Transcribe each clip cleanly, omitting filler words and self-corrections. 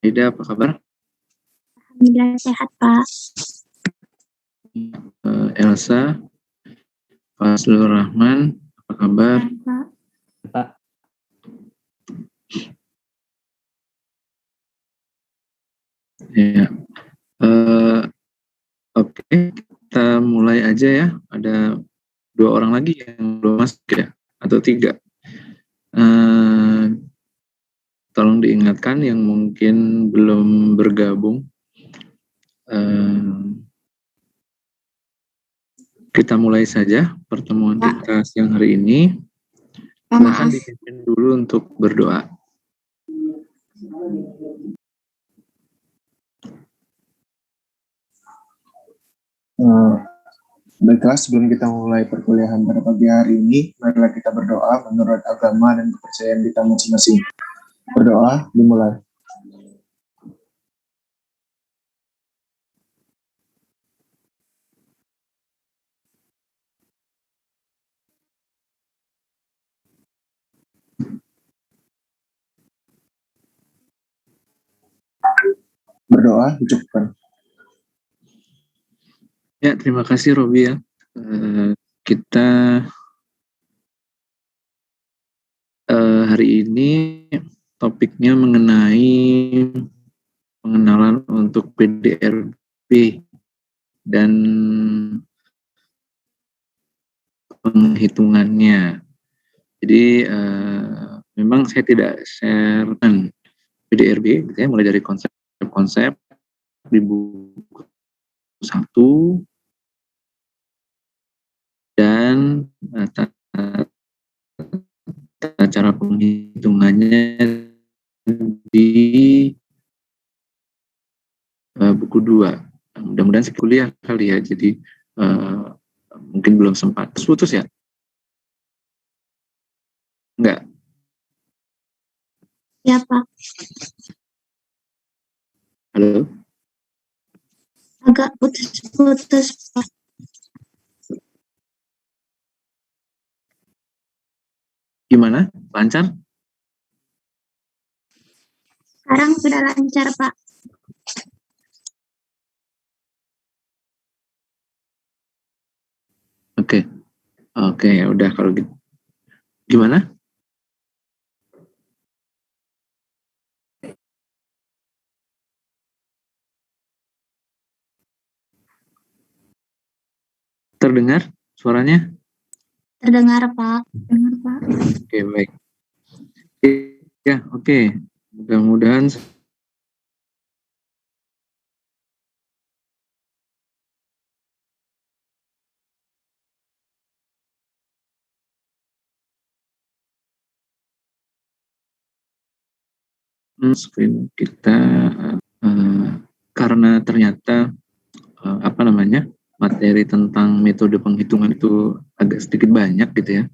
Ida, apa kabar? Alhamdulillah sehat, Pak. Elsa, Fazlur Rahman, apa kabar? Pak. Ya, oke, kita mulai aja ya. Ada 2 orang lagi yang belum masuk ya, atau 3. Tolong diingatkan yang mungkin belum bergabung. Kita mulai saja pertemuan kita siang hari ini. Silahkan dipimpin dulu untuk berdoa. Baiklah, sebelum kita mulai perkuliahan pada pagi hari ini, marilah kita berdoa menurut agama dan kepercayaan kita masing-masing. Berdoa dimulai. Berdoa dicukupkan. Ya, terima kasih Robi ya. Kita hari ini topiknya mengenai pengenalan untuk PDRB dan penghitungannya. Jadi memang saya tidak sharekan PDRB, gitu ya, mulai dari konsep-konsep di buku 1 dan cara penghitungannya di buku 2. Mudah-mudahan sih kuliah kali ya, jadi mungkin belum sempat. Putus ya? Enggak? Ya, Pak. Halo? Agak putus-putus, Pak. Gimana? Lancar? Sekarang sudah lancar, Pak. Oke, ya udah kalau gitu. Gimana? Terdengar suaranya? Terdengar, Pak. Terdengar, Pak. Oke, baik. Ya, oke. Mudah-mudahan screen kita karena ternyata materi tentang metode penghitungan itu agak sedikit banyak gitu ya.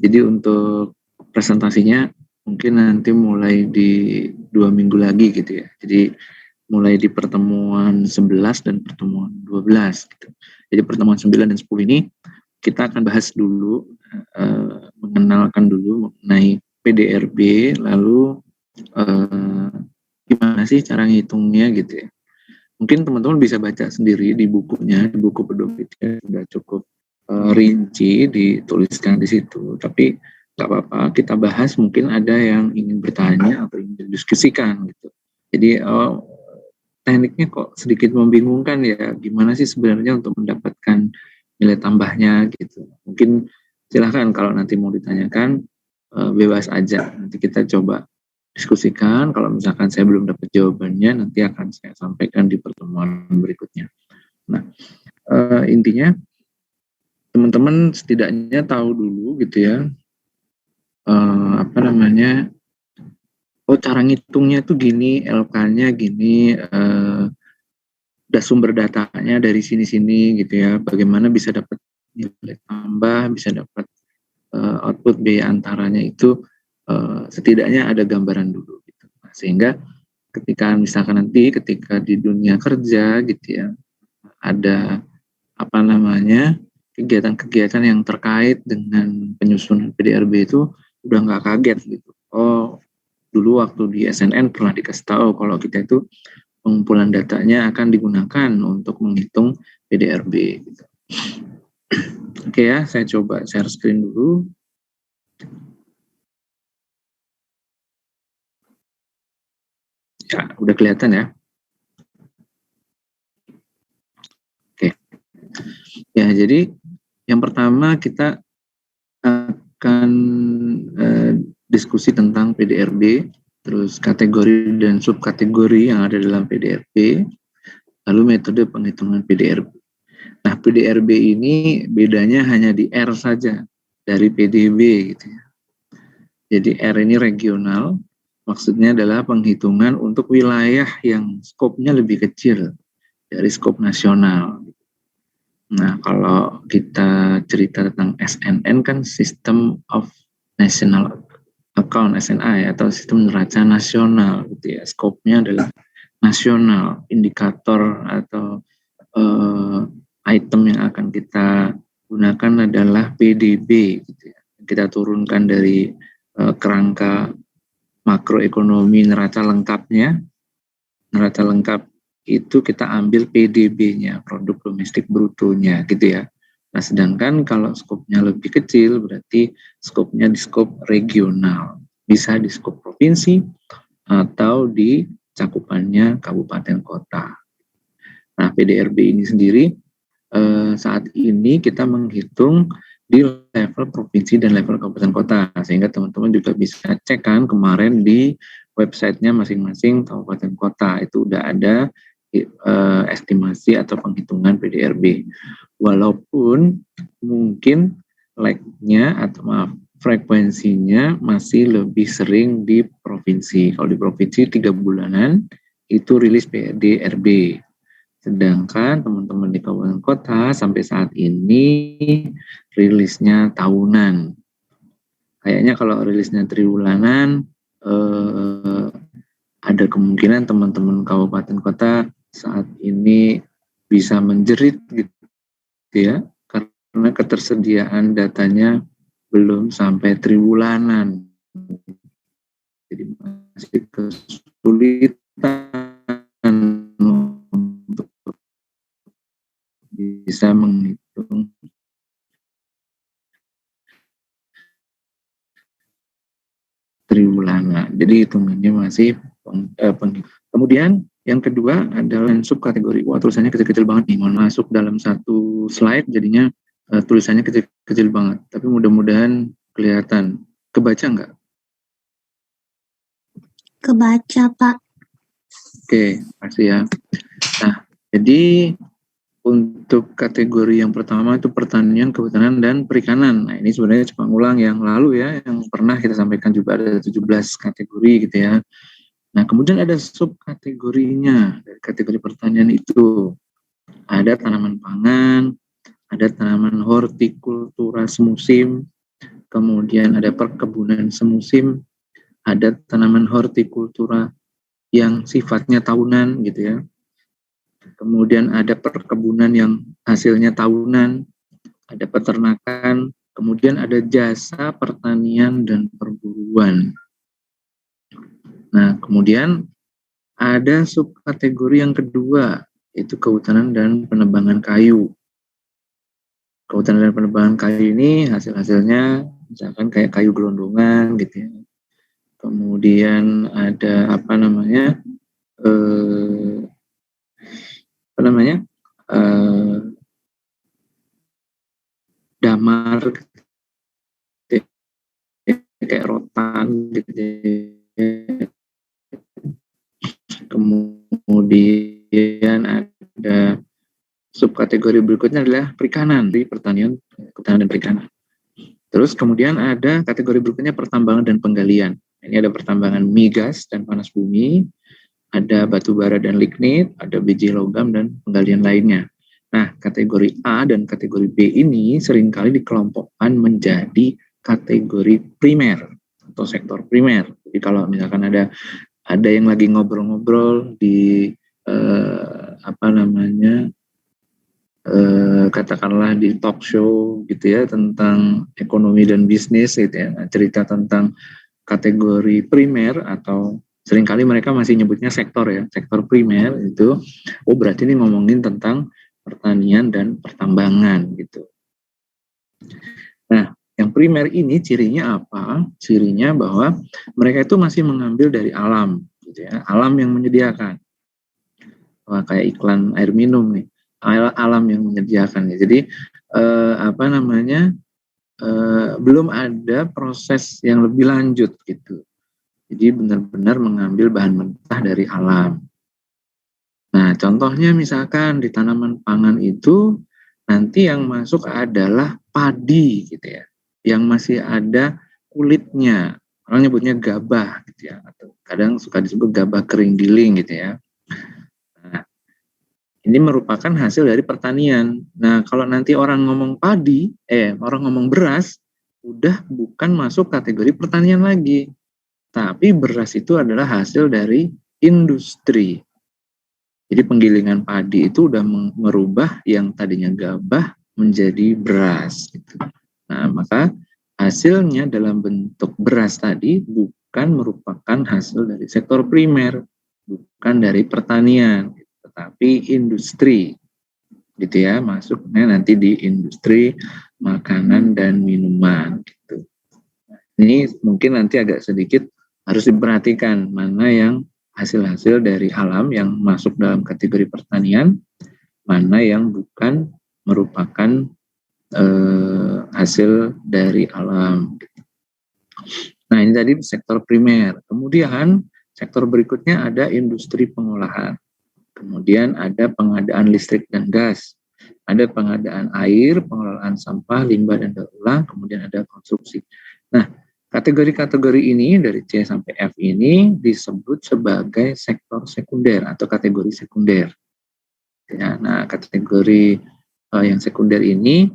Jadi untuk presentasinya mungkin nanti mulai di 2 minggu lagi gitu ya. Jadi mulai di pertemuan 11 dan pertemuan 12 gitu. Jadi pertemuan 9 dan 10 ini kita akan bahas dulu, mengenalkan dulu mengenai PDRB, lalu gimana sih cara ngitungnya gitu ya. Mungkin teman-teman bisa baca sendiri di bukunya, di buku pedofiknya sudah cukup rinci dituliskan di situ. Tapi nggak apa-apa, kita bahas, mungkin ada yang ingin bertanya atau ingin didiskusikan gitu. Jadi tekniknya kok sedikit membingungkan ya, gimana sih sebenarnya untuk mendapatkan nilai tambahnya gitu. Mungkin silahkan kalau nanti mau ditanyakan, bebas aja, nanti kita coba diskusikan. Kalau misalkan saya belum dapat jawabannya, nanti akan saya sampaikan di pertemuan berikutnya. Nah, intinya teman-teman setidaknya tahu dulu gitu ya, cara ngitungnya tuh gini, LK-nya gini, sumber datanya dari sini-sini gitu ya, bagaimana bisa dapat nilai tambah, bisa dapat output biaya antaranya itu, setidaknya ada gambaran dulu gitu. Nah, sehingga ketika misalkan nanti ketika di dunia kerja gitu ya, ada kegiatan-kegiatan yang terkait dengan penyusunan PDRB itu udah nggak kaget gitu. Oh, dulu waktu di SNN pernah dikasih tahu kalau kita itu pengumpulan datanya akan digunakan untuk menghitung PDRB. Gitu. Oke ya, saya coba share screen dulu. Ya, udah kelihatan ya. Oke. Ya, jadi yang pertama kita akan diskusi tentang PDRB, terus kategori dan subkategori yang ada dalam PDRB, lalu metode penghitungan PDRB. Nah, PDRB ini bedanya hanya di R saja dari PDB gitu ya. Jadi R ini regional, maksudnya adalah penghitungan untuk wilayah yang skopnya lebih kecil dari skop nasional. Nah, kalau kita cerita tentang SNN kan System of National Account, SNA ya, atau sistem neraca nasional gitu ya. Skopnya adalah nasional, indikator atau item yang akan kita gunakan adalah PDB gitu ya. Kita turunkan dari kerangka makroekonomi neraca lengkapnya. Neraca lengkap itu kita ambil PDB-nya, produk domestik brutonya gitu ya. Nah, sedangkan kalau skopnya lebih kecil berarti skopnya di skop regional. Bisa di skop provinsi atau di cakupannya kabupaten kota. Nah, PDRB ini sendiri saat ini kita menghitung di level provinsi dan level kabupaten kota, sehingga teman-teman juga bisa cek kan kemarin di websitenya masing-masing kabupaten kota itu udah ada estimasi atau penghitungan PDRB. Walaupun mungkin like-nya atau frekuensinya masih lebih sering di provinsi. Kalau di provinsi 3 bulanan itu rilis PDRB. Sedangkan teman-teman di kabupaten kota sampai saat ini rilisnya tahunan. Kayaknya kalau rilisnya triwulanan ada kemungkinan teman-teman kabupaten kota saat ini bisa menjerit gitu ya, karena ketersediaan datanya belum sampai triwulanan. Jadi masih kesulitan untuk bisa menghitung triwulanan. Jadi hitungannya masih kemudian yang kedua adalah subkategori. Wah, tulisannya kecil-kecil banget nih. Mohon masuk dalam satu slide jadinya tulisannya kecil-kecil banget. Tapi mudah-mudahan kelihatan. Kebaca nggak? Kebaca, Pak. Oke, makasih ya. Nah, jadi untuk kategori yang pertama itu pertanian, kehutanan, dan perikanan. Nah, ini sebenarnya cuma ulang yang lalu ya, yang pernah kita sampaikan juga ada 17 kategori gitu ya. Nah, kemudian ada subkategorinya. Dari kategori pertanian itu ada tanaman pangan, ada tanaman hortikultura semusim, kemudian ada perkebunan semusim, ada tanaman hortikultura yang sifatnya tahunan gitu ya. Kemudian ada perkebunan yang hasilnya tahunan, ada peternakan, kemudian ada jasa pertanian dan perburuan. Nah, kemudian ada subkategori yang kedua, yaitu kehutanan dan penebangan kayu. Kehutanan dan penebangan kayu ini hasil-hasilnya misalkan kayak kayu gelondongan gitu ya. Kemudian ada damar gitu, kayak rotan gitu. Kemudian ada subkategori berikutnya adalah perikanan, di pertanian, kehutanan dan perikanan. Terus kemudian ada kategori berikutnya pertambangan dan penggalian. Ini ada pertambangan migas dan panas bumi, ada batu bara dan lignit, ada biji logam dan penggalian lainnya. Nah, kategori A dan kategori B ini seringkali dikelompokkan menjadi kategori primer atau sektor primer. Jadi kalau misalkan ada yang lagi ngobrol-ngobrol di katakanlah di talk show gitu ya tentang ekonomi dan bisnis gitu ya, cerita tentang kategori primer atau seringkali mereka masih nyebutnya sektor ya, sektor primer itu, oh berarti ini ngomongin tentang pertanian dan pertambangan gitu. Nah, yang primer ini cirinya apa? Cirinya bahwa mereka itu masih mengambil dari alam, gitu ya, alam yang menyediakan. Wah, kayak iklan air minum nih, alam yang menyediakan. Jadi belum ada proses yang lebih lanjut gitu. Jadi benar-benar mengambil bahan mentah dari alam. Nah, contohnya misalkan di tanaman pangan itu nanti yang masuk adalah padi gitu ya, yang masih ada kulitnya. Orang nyebutnya gabah gitu ya, atau kadang suka disebut gabah kering giling gitu ya. Nah, ini merupakan hasil dari pertanian. Nah, kalau nanti orang ngomong orang ngomong beras, udah bukan masuk kategori pertanian lagi. Tapi beras itu adalah hasil dari industri. Jadi penggilingan padi itu udah merubah yang tadinya gabah menjadi beras. Gitu. Nah, maka hasilnya dalam bentuk beras tadi bukan merupakan hasil dari sektor primer, bukan dari pertanian, tetapi industri. Gitu ya, masuknya nanti di industri makanan dan minuman. Gitu. Ini mungkin nanti agak sedikit harus diperhatikan mana yang hasil-hasil dari alam yang masuk dalam kategori pertanian, mana yang bukan merupakan hasil dari alam. Nah, ini tadi sektor primer. Kemudian sektor berikutnya ada industri pengolahan. Kemudian ada pengadaan listrik dan gas. Ada pengadaan air, pengelolaan sampah, limbah dan daur ulang, kemudian ada konstruksi. Nah, kategori-kategori ini dari C sampai F ini disebut sebagai sektor sekunder atau kategori sekunder. Ya, nah, kategori yang sekunder ini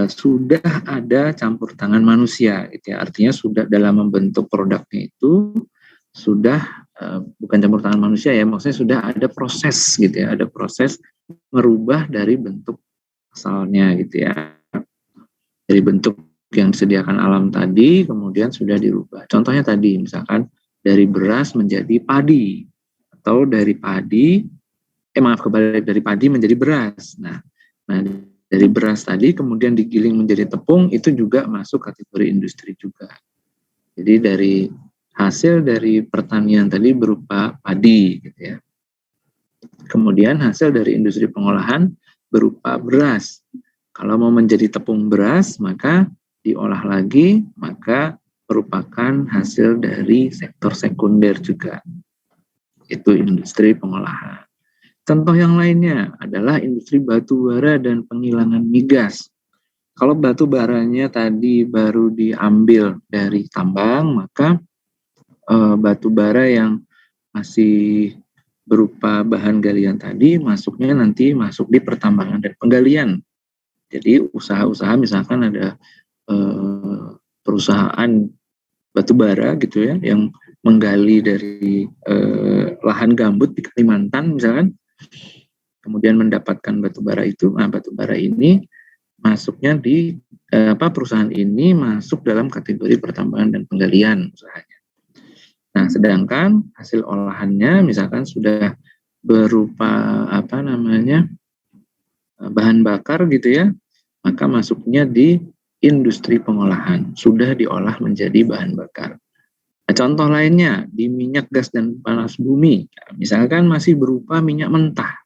sudah ada campur tangan manusia, gitu ya. Artinya sudah dalam membentuk produknya itu sudah bukan campur tangan manusia ya, maksudnya sudah ada proses gitu ya, ada proses merubah dari bentuk asalnya gitu ya, dari bentuk yang disediakan alam tadi kemudian sudah dirubah. Contohnya tadi misalkan dari beras menjadi padi atau dari padi dari padi menjadi beras. Nah dari beras tadi kemudian digiling menjadi tepung itu juga masuk kategori industri juga. Jadi dari hasil dari pertanian tadi berupa padi gitu ya. Kemudian hasil dari industri pengolahan berupa beras. Kalau mau menjadi tepung beras maka diolah lagi, maka merupakan hasil dari sektor sekunder juga. Itu industri pengolahan. Contoh yang lainnya adalah industri batu bara dan penghilangan migas. Kalau batu baranya tadi baru diambil dari tambang, maka batu bara yang masih berupa bahan galian tadi masuknya nanti masuk di pertambangan dan penggalian. Jadi usaha-usaha misalkan ada perusahaan batubara gitu ya yang menggali dari lahan gambut di Kalimantan misalkan, kemudian mendapatkan batubara itu, nah batubara ini masuknya di perusahaan ini masuk dalam kategori pertambangan dan penggalian usahanya. Nah, sedangkan hasil olahannya misalkan sudah berupa bahan bakar gitu ya, maka masuknya di industri pengolahan, sudah diolah menjadi bahan bakar. Nah, contoh lainnya di minyak gas dan panas bumi, misalkan masih berupa minyak mentah.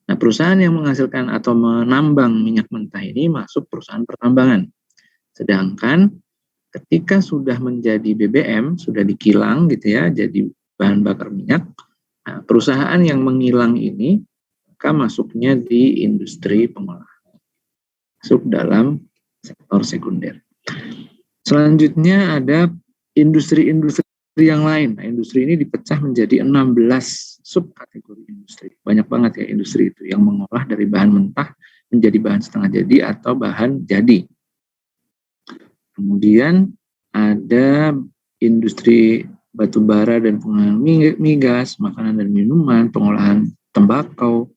Nah, perusahaan yang menghasilkan atau menambang minyak mentah ini masuk perusahaan pertambangan. Sedangkan ketika sudah menjadi BBM, sudah dikilang gitu ya, jadi bahan bakar minyak, nah, perusahaan yang mengilang ini maka masuknya di industri pengolahan, masuk dalam sektor sekunder. Selanjutnya ada industri-industri yang lain. Nah, industri ini dipecah menjadi 16 subkategori industri. Banyak banget ya industri itu yang mengolah dari bahan mentah menjadi bahan setengah jadi atau bahan jadi. Kemudian ada industri batubara dan pengolahan migas, makanan dan minuman, pengolahan tembakau,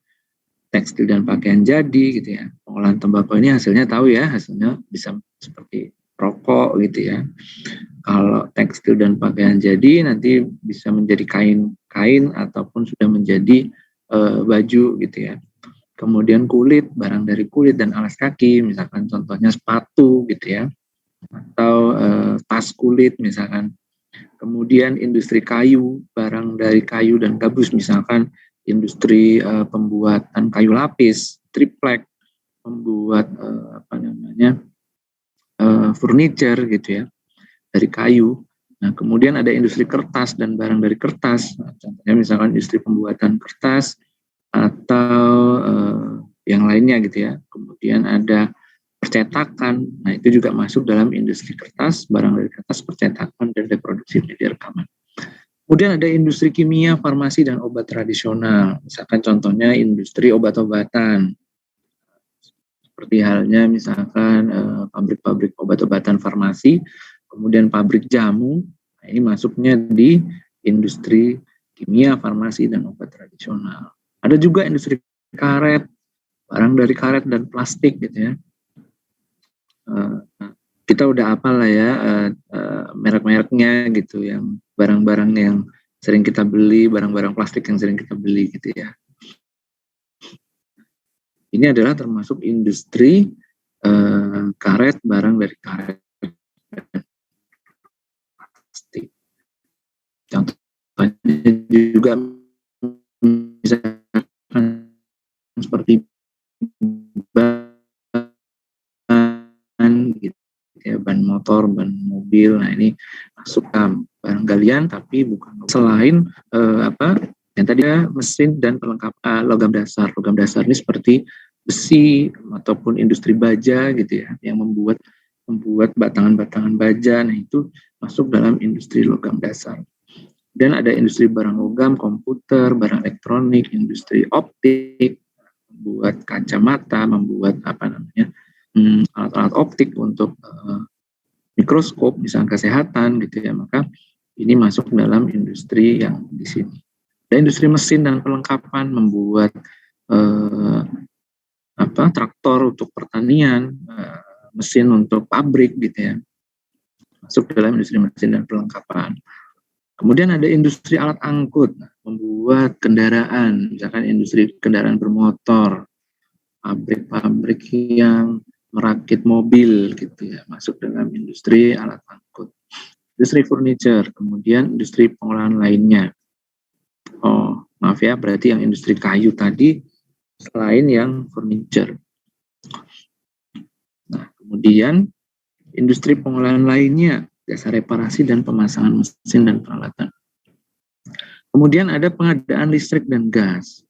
tekstil dan pakaian jadi gitu ya. Pengolahan tembakau ini hasilnya tahu ya, hasilnya bisa seperti rokok gitu ya. Kalau tekstil dan pakaian jadi nanti bisa menjadi kain ataupun sudah menjadi baju gitu ya. Kemudian kulit, barang dari kulit dan alas kaki, misalkan contohnya sepatu gitu ya, atau tas kulit misalkan. Kemudian industri kayu, barang dari kayu dan gabus, misalkan industri pembuatan kayu lapis, triplek, membuat furniture gitu ya dari kayu. Nah, kemudian ada industri kertas dan barang dari kertas. Nah, contohnya misalkan industri pembuatan kertas atau yang lainnya gitu ya. Kemudian ada percetakan. Nah, itu juga masuk dalam industri kertas, barang dari kertas, percetakan, dan reproduksi media rekaman. Kemudian ada industri kimia, farmasi, dan obat tradisional. Misalkan contohnya industri obat-obatan. Seperti halnya misalkan pabrik-pabrik obat-obatan farmasi, kemudian pabrik jamu. Nah, ini masuknya di industri kimia, farmasi, dan obat tradisional. Ada juga industri karet, barang dari karet dan plastik gitu ya. Kita udah apal lah ya merek-mereknya gitu, yang barang-barang yang sering kita beli, barang-barang plastik yang sering kita beli gitu ya. Ini adalah termasuk industri karet, barang dari karet dan plastik. Contohnya juga misalkan seperti ban gitu ya, ban motor, ban mobil. Nah, ini masuk ke barang galian tapi bukan selain yang tadi mesin dan pelengkap logam dasar. Logam dasar ini seperti besi ataupun industri baja gitu ya, yang membuat batangan-batangan baja. Nah, itu masuk dalam industri logam dasar. Dan ada industri barang logam, komputer, barang elektronik, industri optik, membuat kacamata, membuat alat-alat optik untuk mikroskop, misalnya kesehatan gitu ya. Maka ini masuk dalam industri yang di sini. Ada industri mesin dan perlengkapan, membuat traktor untuk pertanian, mesin untuk pabrik gitu ya. Masuk dalam industri mesin dan perlengkapan. Kemudian ada industri alat angkut, membuat kendaraan, misalkan industri kendaraan bermotor, pabrik-pabrik yang merakit mobil gitu ya, masuk dalam industri alat angkut. Industri furniture, kemudian industri pengolahan lainnya. Oh, maaf ya, berarti yang industri kayu tadi selain yang furniture. Nah, kemudian industri pengolahan lainnya, jasa reparasi dan pemasangan mesin dan peralatan. Kemudian ada pengadaan listrik dan gas.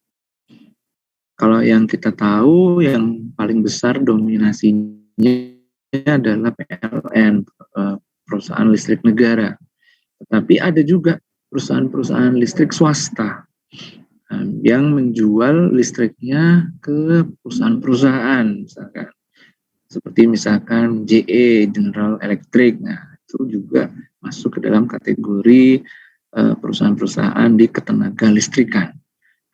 Kalau yang kita tahu yang paling besar dominasinya adalah PLN, perusahaan listrik negara. Tetapi ada juga perusahaan-perusahaan listrik swasta yang menjual listriknya ke perusahaan-perusahaan, misalkan seperti misalkan JE, General Electric. Nah, itu juga masuk ke dalam kategori perusahaan-perusahaan di ketenaga listrikan.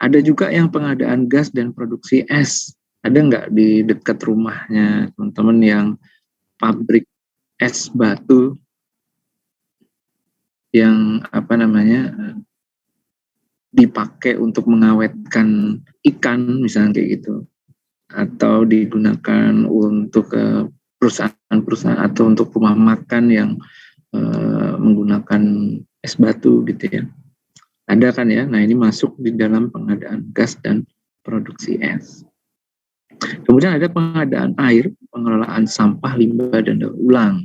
Ada juga yang pengadaan gas dan produksi es. Ada nggak di dekat rumahnya teman-teman yang pabrik es batu yang dipakai untuk mengawetkan ikan misalnya kayak gitu, atau digunakan untuk perusahaan-perusahaan atau untuk rumah makan yang menggunakan es batu gitu ya. Ada kan ya. Nah, ini masuk di dalam pengadaan gas dan produksi es. Kemudian ada pengadaan air, pengelolaan sampah, limbah, dan daur ulang.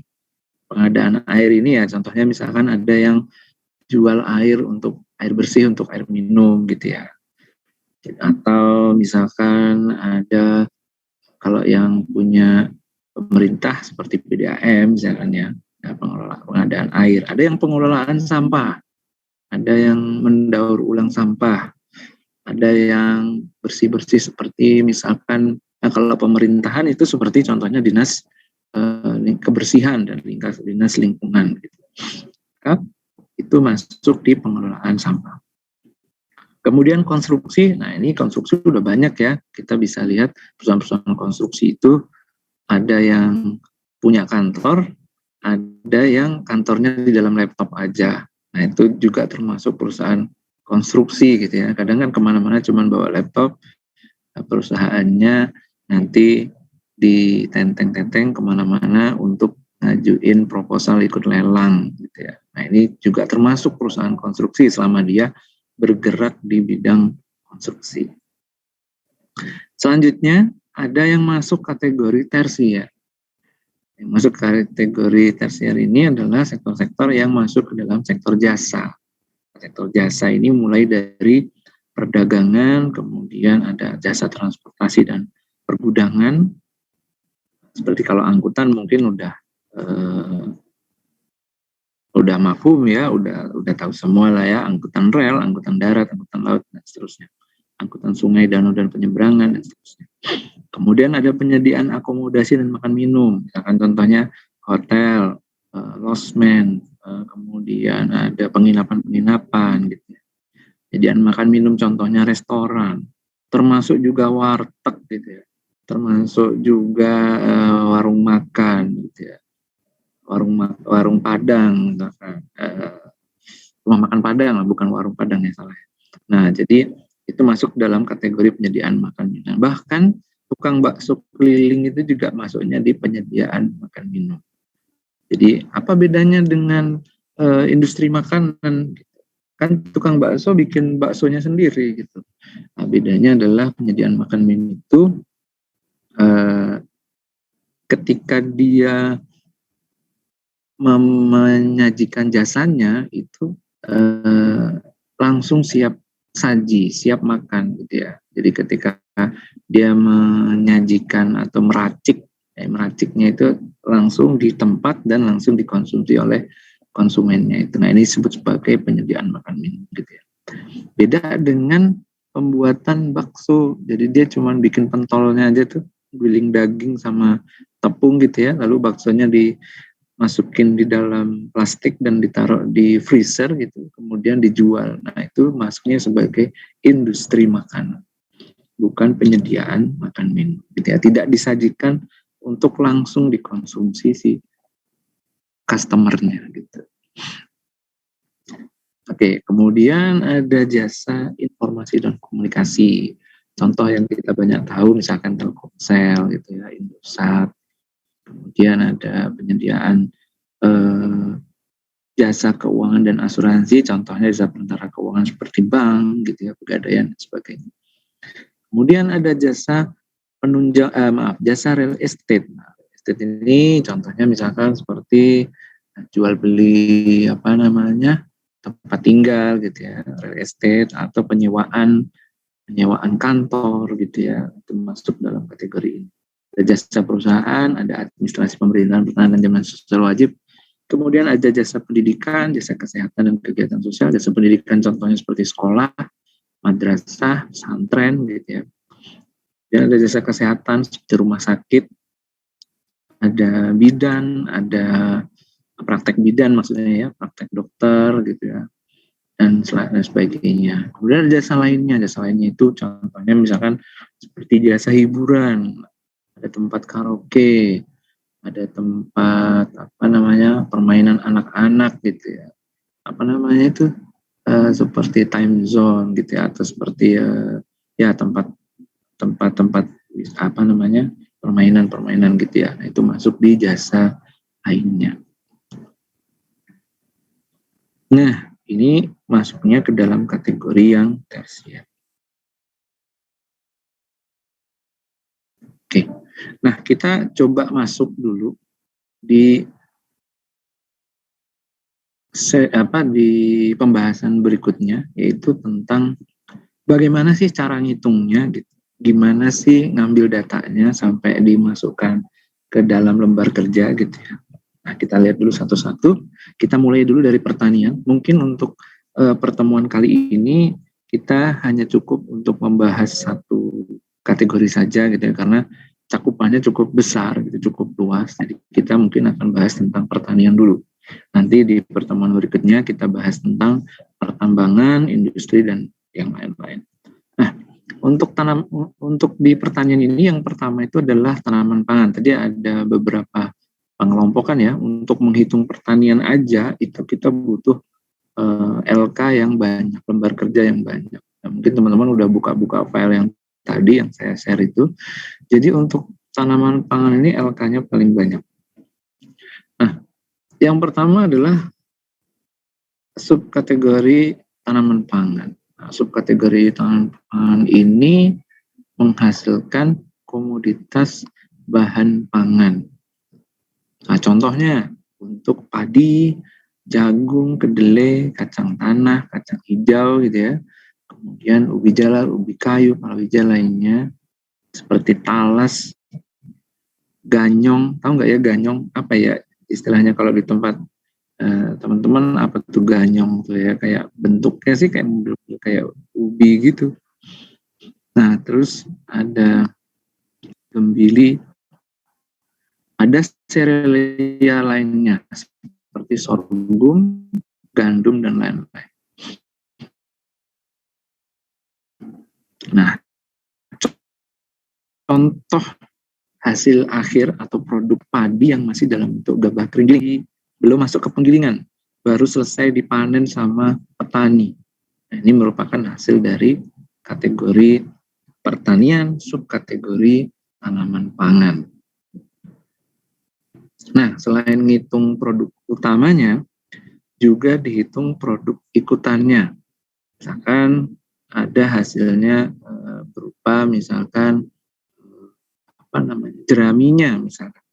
Pengadaan air ini ya, contohnya misalkan ada yang jual air untuk air bersih, untuk air minum gitu ya. Atau misalkan ada, kalau yang punya pemerintah seperti PDAM misalkan ya, pengadaan air. Ada yang pengelolaan sampah, ada yang mendaur ulang sampah, ada yang bersih-bersih seperti misalkan, kalau pemerintahan itu seperti contohnya dinas kebersihan dan dinas lingkungan gitu. Itu masuk di pengelolaan sampah. Kemudian konstruksi, nah ini konstruksi udah banyak ya, kita bisa lihat perusahaan-perusahaan konstruksi itu ada yang punya kantor, ada yang kantornya di dalam laptop aja. Nah, itu juga termasuk perusahaan konstruksi gitu ya. Kadang kan kemana-mana cuma bawa laptop, perusahaannya nanti ditenteng-tenteng kemana-mana untuk ngajuin proposal ikut lelang gitu ya. Nah, ini juga termasuk perusahaan konstruksi selama dia bergerak di bidang konstruksi. Selanjutnya ada yang masuk kategori tersier. Yang masuk kategori tersier ini adalah sektor-sektor yang masuk ke dalam sektor jasa. Sektor jasa ini mulai dari perdagangan, kemudian ada jasa transportasi dan pergudangan. Seperti kalau angkutan mungkin udah mafhum ya, udah tahu semua lah ya, angkutan rel, angkutan darat, angkutan laut dan seterusnya. Angkutan sungai, danau dan penyeberangan dan seterusnya. Kemudian ada penyediaan akomodasi dan makan minum, misalkan contohnya hotel, losmen, kemudian ada penginapan gitu ya. Penyediaan makan minum contohnya restoran, termasuk juga warteg gitu ya, termasuk juga warung makan gitu ya, warung Padang, rumah makan Padang lah, bukan warung Padang ya salah. Nah, jadi itu masuk dalam kategori penyediaan makan minum. Bahkan tukang bakso keliling itu juga masuknya di penyediaan makan minum. Jadi apa bedanya dengan industri makanan? Kan tukang bakso bikin baksonya sendiri gitu. Nah, bedanya adalah penyediaan makan minum itu ketika dia menyajikan jasanya itu langsung siap saji, siap makan gitu ya. Jadi ketika dia menyajikan atau meraciknya itu langsung di tempat dan langsung dikonsumsi oleh konsumennya itu. Nah, ini disebut sebagai penyediaan makan minum gitu ya. Beda dengan pembuatan bakso. Jadi dia cuma bikin pentolnya aja tuh, giling daging sama tepung gitu ya. Lalu baksonya dimasukin di dalam plastik dan ditaruh di freezer gitu, kemudian dijual. Nah, itu masuknya sebagai industri makanan, bukan penyediaan makan minum gitu ya. Tidak disajikan untuk langsung dikonsumsi si customer-nya gitu. Oke, kemudian ada jasa informasi dan komunikasi. Contoh yang kita banyak tahu misalkan Telkomsel gitu ya, Indosat. Kemudian ada penyediaan jasa keuangan dan asuransi, contohnya jasa perantara keuangan seperti bank gitu ya, pegadaian dan sebagainya. Kemudian ada jasa jasa real estate. Nah, real estate ini contohnya misalkan seperti jual beli tempat tinggal gitu ya, real estate, atau penyewaan kantor gitu ya, itu masuk dalam kategori ini. Ada jasa perusahaan, ada administrasi pemerintahan, pertahanan, jaminan sosial wajib. Kemudian ada jasa pendidikan, jasa kesehatan dan kegiatan sosial. Jasa pendidikan contohnya seperti sekolah, madrasah, pesantren gitu ya. Dan ada jasa kesehatan seperti rumah sakit, ada bidan, ada praktek bidan maksudnya ya, praktek dokter gitu ya, dan sebagainya. Kemudian ada jasa lainnya itu contohnya misalkan seperti jasa hiburan, ada tempat karaoke, ada tempat permainan anak-anak gitu ya, seperti time zone gitu ya, atau seperti ya tempat permainan gitu ya. Nah, itu masuk di jasa lainnya. Nah, ini masuknya ke dalam kategori yang tersier. Oke. Nah, kita coba masuk dulu di pembahasan berikutnya, yaitu tentang bagaimana sih cara ngitungnya gitu. Gimana sih ngambil datanya sampai dimasukkan ke dalam lembar kerja gitu ya. Nah, kita lihat dulu satu-satu. Kita mulai dulu dari pertanian. Mungkin untuk pertemuan kali ini kita hanya cukup untuk membahas satu kategori saja gitu ya, karena cakupannya cukup besar gitu, cukup luas. Jadi kita mungkin akan bahas tentang pertanian dulu. Nanti di pertemuan berikutnya kita bahas tentang pertambangan, industri dan yang lain-lain. Nah, untuk di pertanian ini yang pertama itu adalah tanaman pangan. Tadi ada beberapa pengelompokan ya, untuk menghitung pertanian aja itu kita butuh LK yang banyak, lembar kerja yang banyak. Nah, mungkin teman-teman udah buka-buka file yang tadi yang saya share itu. Jadi untuk tanaman pangan ini LK-nya paling banyak. Nah, yang pertama adalah subkategori tanaman pangan. Nah, subkategori tanaman pangan ini menghasilkan komoditas bahan pangan. Nah, contohnya untuk padi, jagung, kedelai, kacang tanah, kacang hijau gitu ya. Kemudian ubi jalar, ubi kayu, palawija lainnya seperti talas, ganyong. Tahu nggak ya ganyong? Apa ya istilahnya kalau di tempat teman-teman, apa tuh ganyong tuh ya, kayak bentuknya sih kayak ubi gitu. Nah, terus ada gembili, ada serealia lainnya seperti sorghum, gandum, dan lain-lain. Nah, contoh hasil akhir atau produk padi yang masih dalam bentuk gabah kering, belum masuk ke penggilingan, baru selesai dipanen sama petani. Nah, ini merupakan hasil dari kategori pertanian, subkategori tanaman pangan. Nah, selain ngitung produk utamanya, juga dihitung produk ikutannya. Misalkan ada hasilnya berupa misalkan jeraminya misalkan.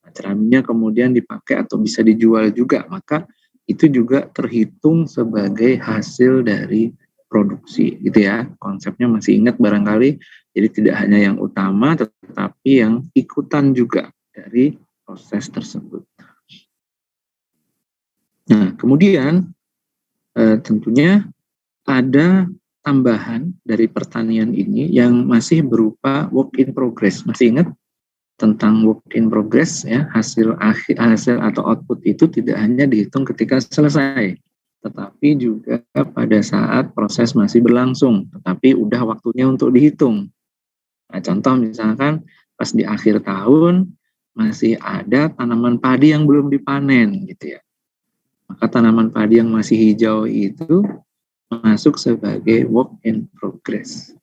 Nah, jeraminya kemudian dipakai atau bisa dijual juga, maka itu juga terhitung sebagai hasil dari produksi gitu ya. Konsepnya masih ingat barangkali. Jadi tidak hanya yang utama tetapi yang ikutan juga dari proses tersebut. Nah, kemudian tentunya ada tambahan dari pertanian ini yang masih berupa work in progress. Masih ingat tentang work in progress ya, hasil atau output itu tidak hanya dihitung ketika selesai, tetapi juga pada saat proses masih berlangsung, tetapi udah waktunya untuk dihitung. Nah, contoh misalkan pas di akhir tahun masih ada tanaman padi yang belum dipanen gitu ya. Maka tanaman padi yang masih hijau itu masuk sebagai work in progress.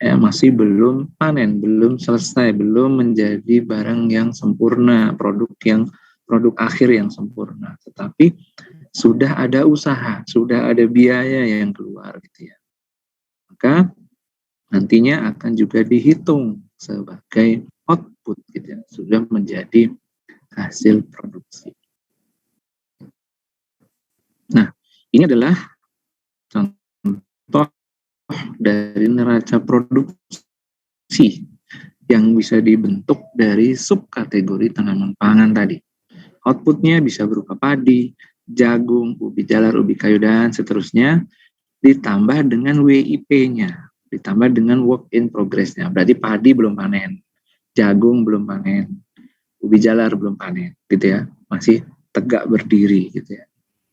Masih belum panen, belum selesai, belum menjadi barang yang sempurna, produk akhir yang sempurna. Tetapi sudah ada usaha, sudah ada biaya yang keluar gitu ya. Maka nantinya akan juga dihitung sebagai output gitu ya, sudah menjadi hasil produksi. Nah, ini adalah contoh dari neraca produksi yang bisa dibentuk dari subkategori tanaman pangan tadi. Outputnya bisa berupa padi, jagung, ubi jalar, ubi kayu, dan seterusnya, ditambah dengan WIP-nya, ditambah dengan work in progress-nya. Berarti padi belum panen, jagung belum panen, ubi jalar belum panen, gitu ya, masih tegak berdiri, gitu ya.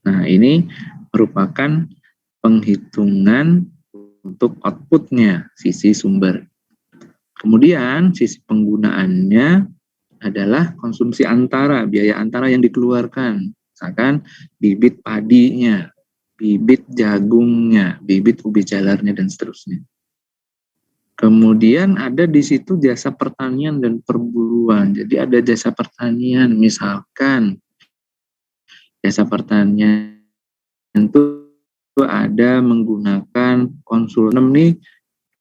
Nah, ini merupakan penghitungan untuk outputnya, sisi sumber. Kemudian sisi penggunaannya adalah konsumsi antara, biaya antara yang dikeluarkan. Misalkan bibit padinya, bibit jagungnya, bibit ubi jalarnya, dan seterusnya. Kemudian ada di situ jasa pertanian dan perburuan. Jadi ada jasa pertanian, misalkan jasa pertanian itu ada menggunakan konsultan nih,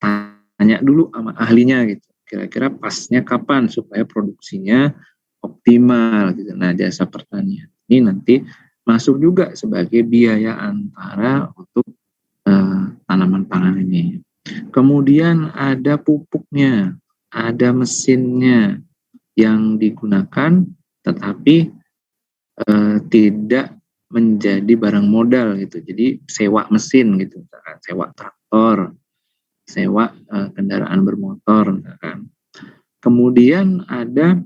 tanya dulu sama ahlinya gitu, kira-kira pasnya kapan supaya produksinya optimal gitu. Nah, jasa pertanian ini nanti masuk juga sebagai biaya antara untuk tanaman pangan ini. Kemudian ada pupuknya, ada mesinnya yang digunakan tetapi tidak menjadi barang modal gitu. Jadi sewa mesin gitu, sewa traktor, sewa kendaraan bermotor misalkan. Kemudian ada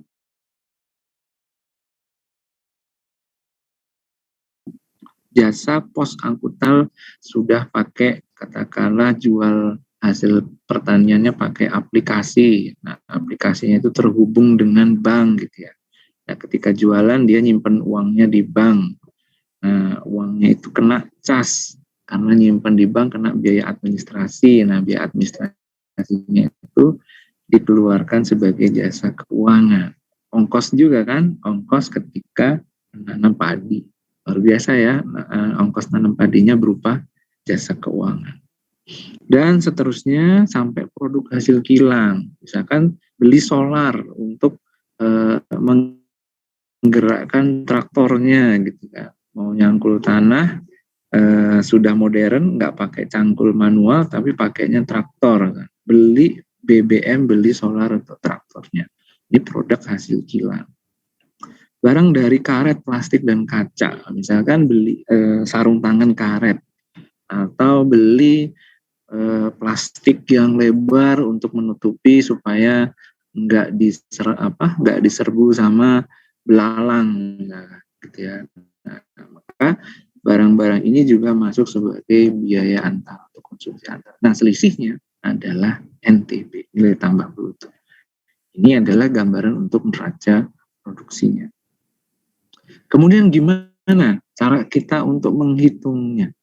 jasa pos angkutan, sudah pakai katakanlah jual hasil pertaniannya pakai aplikasi. Nah, aplikasinya itu terhubung dengan bank gitu ya. Nah, ketika jualan dia nyimpen uangnya di bank. Nah, uangnya itu kena cas karena nyimpen di bank kena biaya administrasi. Nah, biaya administrasinya itu dikeluarkan sebagai jasa keuangan. Ongkos juga kan, ongkos ketika menanam padi. Luar biasa ya, ongkos nanam padinya berupa jasa keuangan. Dan seterusnya sampai produk hasil kilang. Misalkan beli solar untuk menggerakkan traktornya gitu kan. Mau nyangkul tanah, sudah modern, nggak pakai cangkul manual, tapi pakainya traktor kan. Beli BBM, beli solar untuk traktornya. Ini produk hasil kilang. Barang dari karet, plastik, dan kaca. Misalkan beli sarung tangan karet. Atau beli plastik yang lebar untuk menutupi supaya nggak diserbu sama belalang, gitu ya. Nah, maka barang-barang ini juga masuk sebagai biaya antar atau konsumsi antar. Nah, selisihnya adalah NTB, nilai tambah bruto. Ini adalah gambaran untuk neraca produksinya. Kemudian gimana cara kita untuk menghitungnya?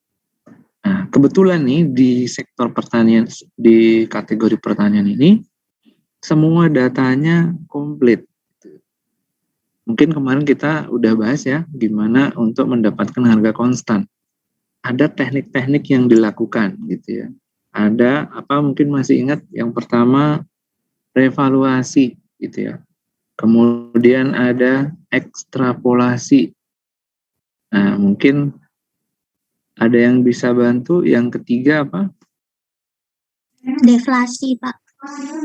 Nah, kebetulan nih di sektor pertanian, di kategori pertanian ini, semua datanya komplit. Mungkin kemarin kita udah bahas ya, gimana untuk mendapatkan harga konstan. Ada teknik-teknik yang dilakukan gitu ya. Ada mungkin masih ingat yang pertama revaluasi gitu ya. Kemudian ada ekstrapolasi. Nah, mungkin ada yang bisa bantu. Yang ketiga apa? Deflasi, Pak.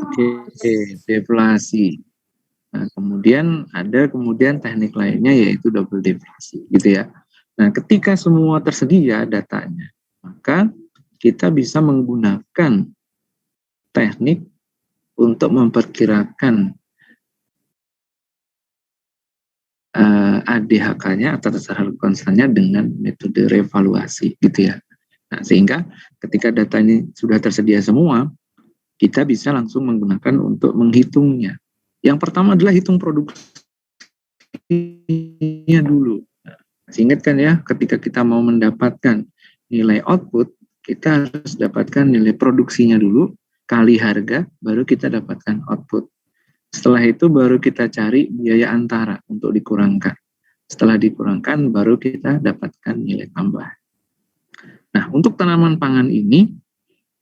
Oke, deflasi. Nah, kemudian ada teknik lainnya yaitu double deflasi, gitu ya. Nah, ketika semua tersedia datanya, maka kita bisa menggunakan teknik untuk memperkirakan ADHK-nya atau dasar harga konstannya dengan metode revaluasi, gitu ya. Nah, sehingga ketika data ini sudah tersedia semua, kita bisa langsung menggunakan untuk menghitungnya. Yang pertama adalah hitung produksinya dulu. Nah, masih ingat kan ya, ketika kita mau mendapatkan nilai output, kita harus dapatkan nilai produksinya dulu, kali harga, baru kita dapatkan output. Setelah itu baru kita cari biaya antara untuk dikurangkan. Setelah dikurangkan, baru kita dapatkan nilai tambah. Nah, untuk tanaman pangan ini,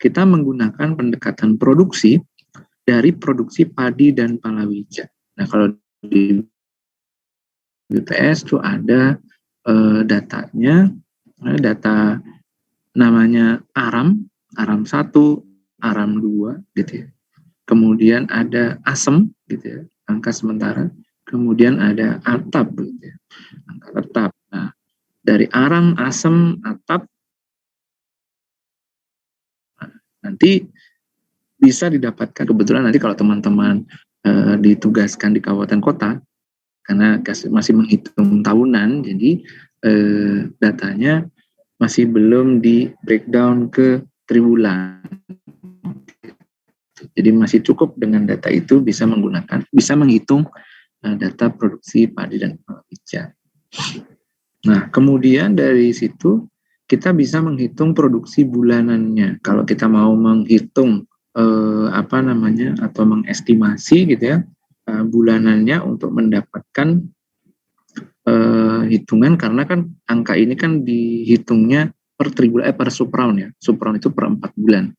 kita menggunakan pendekatan produksi dari produksi padi dan palawija. Nah, kalau di BPS itu ada datanya, data namanya aram 1, aram 2, gitu ya. Kemudian ada asem, gitu ya, angka sementara. Kemudian ada atap, gitu ya, angka tetap. Nah, dari aram, asem, atap, nanti bisa didapatkan, kebetulan nanti kalau teman-teman ditugaskan di kabupaten kota, karena masih menghitung tahunan, jadi datanya masih belum di breakdown ke triwulan. Jadi masih cukup dengan data itu bisa menghitung data produksi padi dan palawija. Nah, kemudian dari situ kita bisa menghitung produksi bulanannya. Kalau kita mau menghitung atau mengestimasi gitu ya bulanannya untuk mendapatkan hitungan, karena kan angka ini kan dihitungnya per tribulan per supraun ya. Supraun itu per 4 bulan.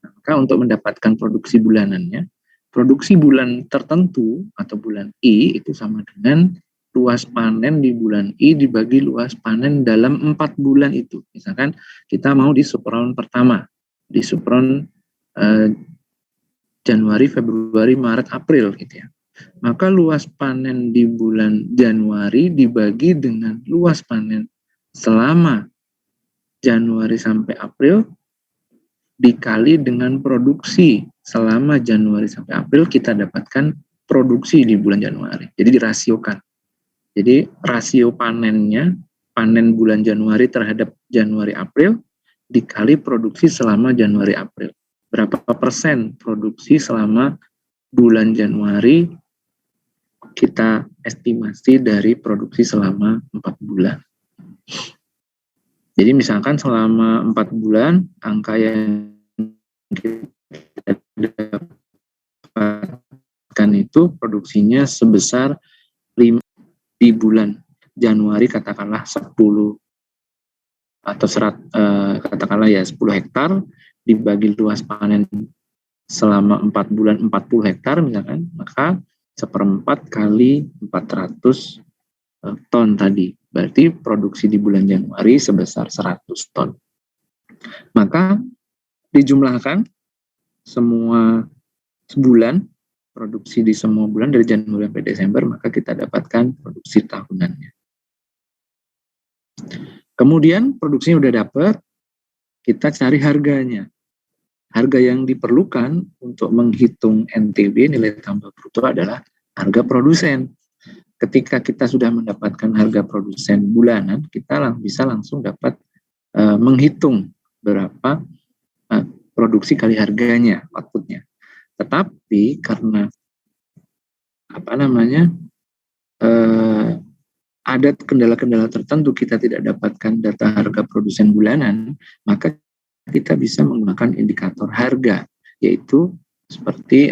Nah, maka untuk mendapatkan produksi bulanannya, produksi bulan tertentu atau bulan I itu sama dengan luas panen di bulan I dibagi luas panen dalam 4 bulan itu. Misalkan kita mau di supraun pertama, di supraun Januari, Februari, Maret, April gitu ya. Maka luas panen di bulan Januari dibagi dengan luas panen selama Januari sampai April dikali dengan produksi selama Januari sampai April, kita dapatkan produksi di bulan Januari. Jadi dirasiokan. Jadi rasio panennya, panen bulan Januari terhadap Januari April dikali produksi selama Januari April. Berapa persen produksi selama bulan Januari kita estimasi dari produksi selama 4 bulan. Jadi misalkan selama 4 bulan angka yang kita dapatkan itu produksinya sebesar 5 di bulan Januari katakanlah 10 atau katakanlah ya 10 hektar dibagi luas panen selama 4 bulan 40 hektar misalkan, maka 1/4 kali 400 ton tadi. Berarti produksi di bulan Januari sebesar 100 ton. Maka dijumlahkan semua sebulan, produksi di semua bulan dari Januari sampai Desember, maka kita dapatkan produksi tahunannya. Kemudian produksinya udah dapat, kita cari harganya. Harga yang diperlukan untuk menghitung NTB, nilai tambah bruto, adalah harga produsen. Ketika kita sudah mendapatkan harga produsen bulanan, kita bisa langsung dapat menghitung berapa produksi kali harganya, outputnya. Tetapi karena ada kendala-kendala tertentu kita tidak dapatkan data harga produsen bulanan, maka kita bisa menggunakan indikator harga, yaitu seperti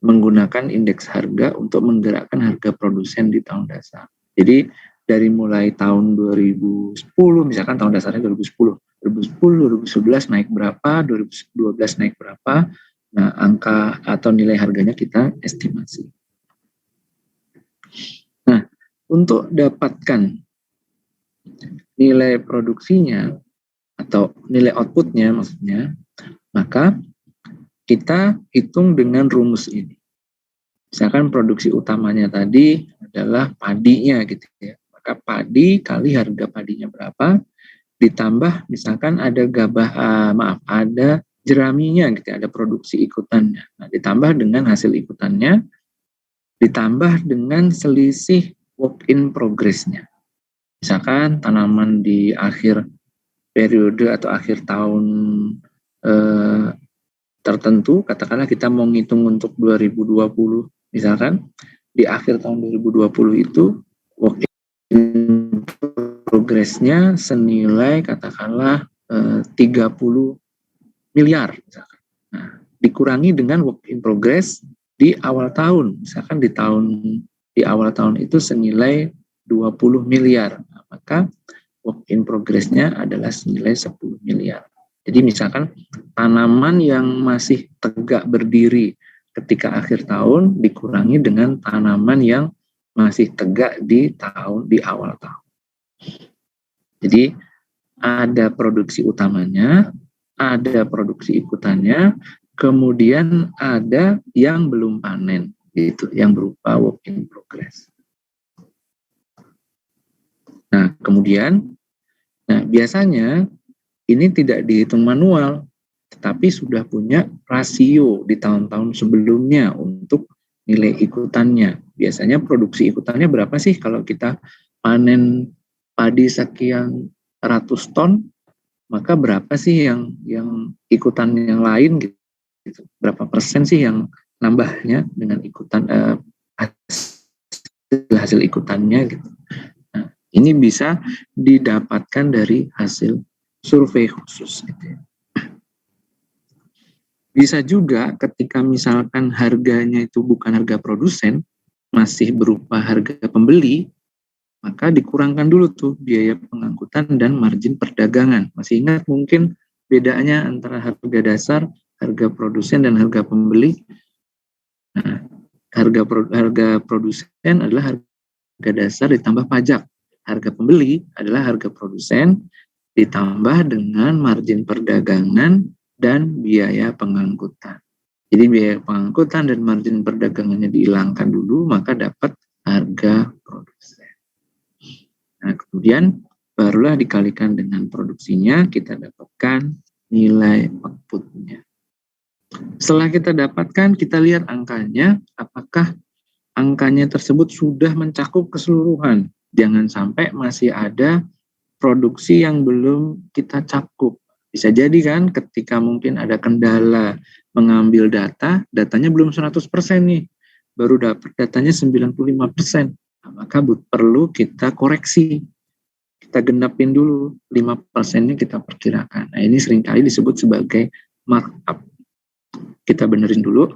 menggunakan indeks harga untuk menggerakkan harga produsen di tahun dasar. Jadi dari mulai tahun 2010, misalkan tahun dasarnya 2010, 2011 naik berapa, 2012 naik berapa, nah angka atau nilai harganya kita estimasi. Nah, untuk dapatkan nilai produksinya atau nilai outputnya maksudnya, maka kita hitung dengan rumus ini. Misalkan produksi utamanya tadi adalah padinya gitu ya. Maka padi kali harga padinya berapa, ditambah misalkan ada ada jeraminya gitu ya, ada produksi ikutannya. Nah, ditambah dengan hasil ikutannya, ditambah dengan selisih work in progress-nya. Misalkan tanaman di akhir periode atau akhir tahun tertentu, katakanlah kita mau ngitung untuk 2020, misalkan di akhir tahun 2020 itu work in progress-nya senilai katakanlah 30 miliar misalkan. Nah, dikurangi dengan work in progress di awal tahun, misalkan di awal tahun itu senilai 20 miliar, nah, maka work in progress-nya adalah senilai 10 miliar. Jadi misalkan tanaman yang masih tegak berdiri ketika akhir tahun dikurangi dengan tanaman yang masih tegak di awal tahun. Jadi ada produksi utamanya, ada produksi ikutannya, kemudian ada yang belum panen, gitu, yang berupa work in progress. Nah, kemudian, biasanya ini tidak dihitung manual, tetapi sudah punya rasio di tahun-tahun sebelumnya untuk nilai ikutannya. Biasanya produksi ikutannya berapa sih kalau kita panen padi sekian ratus ton, maka berapa sih yang ikutan yang lain gitu. Berapa persen sih yang nambahnya dengan ikutan hasil ikutannya gitu. Nah, ini bisa didapatkan dari hasil survei khusus gitu ya. Bisa juga ketika misalkan harganya itu bukan harga produsen, masih berupa harga pembeli, maka dikurangkan dulu tuh biaya pengangkutan dan margin perdagangan. Masih ingat mungkin bedanya antara harga dasar, harga produsen, dan harga pembeli? Nah, harga produsen adalah harga dasar ditambah pajak. Harga pembeli adalah harga produsen ditambah dengan margin perdagangan dan biaya pengangkutan. Jadi biaya pengangkutan dan margin perdagangannya dihilangkan dulu, maka dapat harga produsen. Nah, kemudian barulah dikalikan dengan produksinya, kita dapatkan nilai outputnya. Setelah kita dapatkan, kita lihat angkanya, apakah angkanya tersebut sudah mencakup keseluruhan. Jangan sampai masih ada produksi yang belum kita cakup. Bisa jadi kan ketika mungkin ada kendala mengambil datanya belum 100% nih. baru dapat datanya 95%. Nah, maka perlu kita koreksi. Kita genapin dulu 5%-nya kita perkirakan. Nah, ini seringkali disebut sebagai markup. Kita benerin dulu,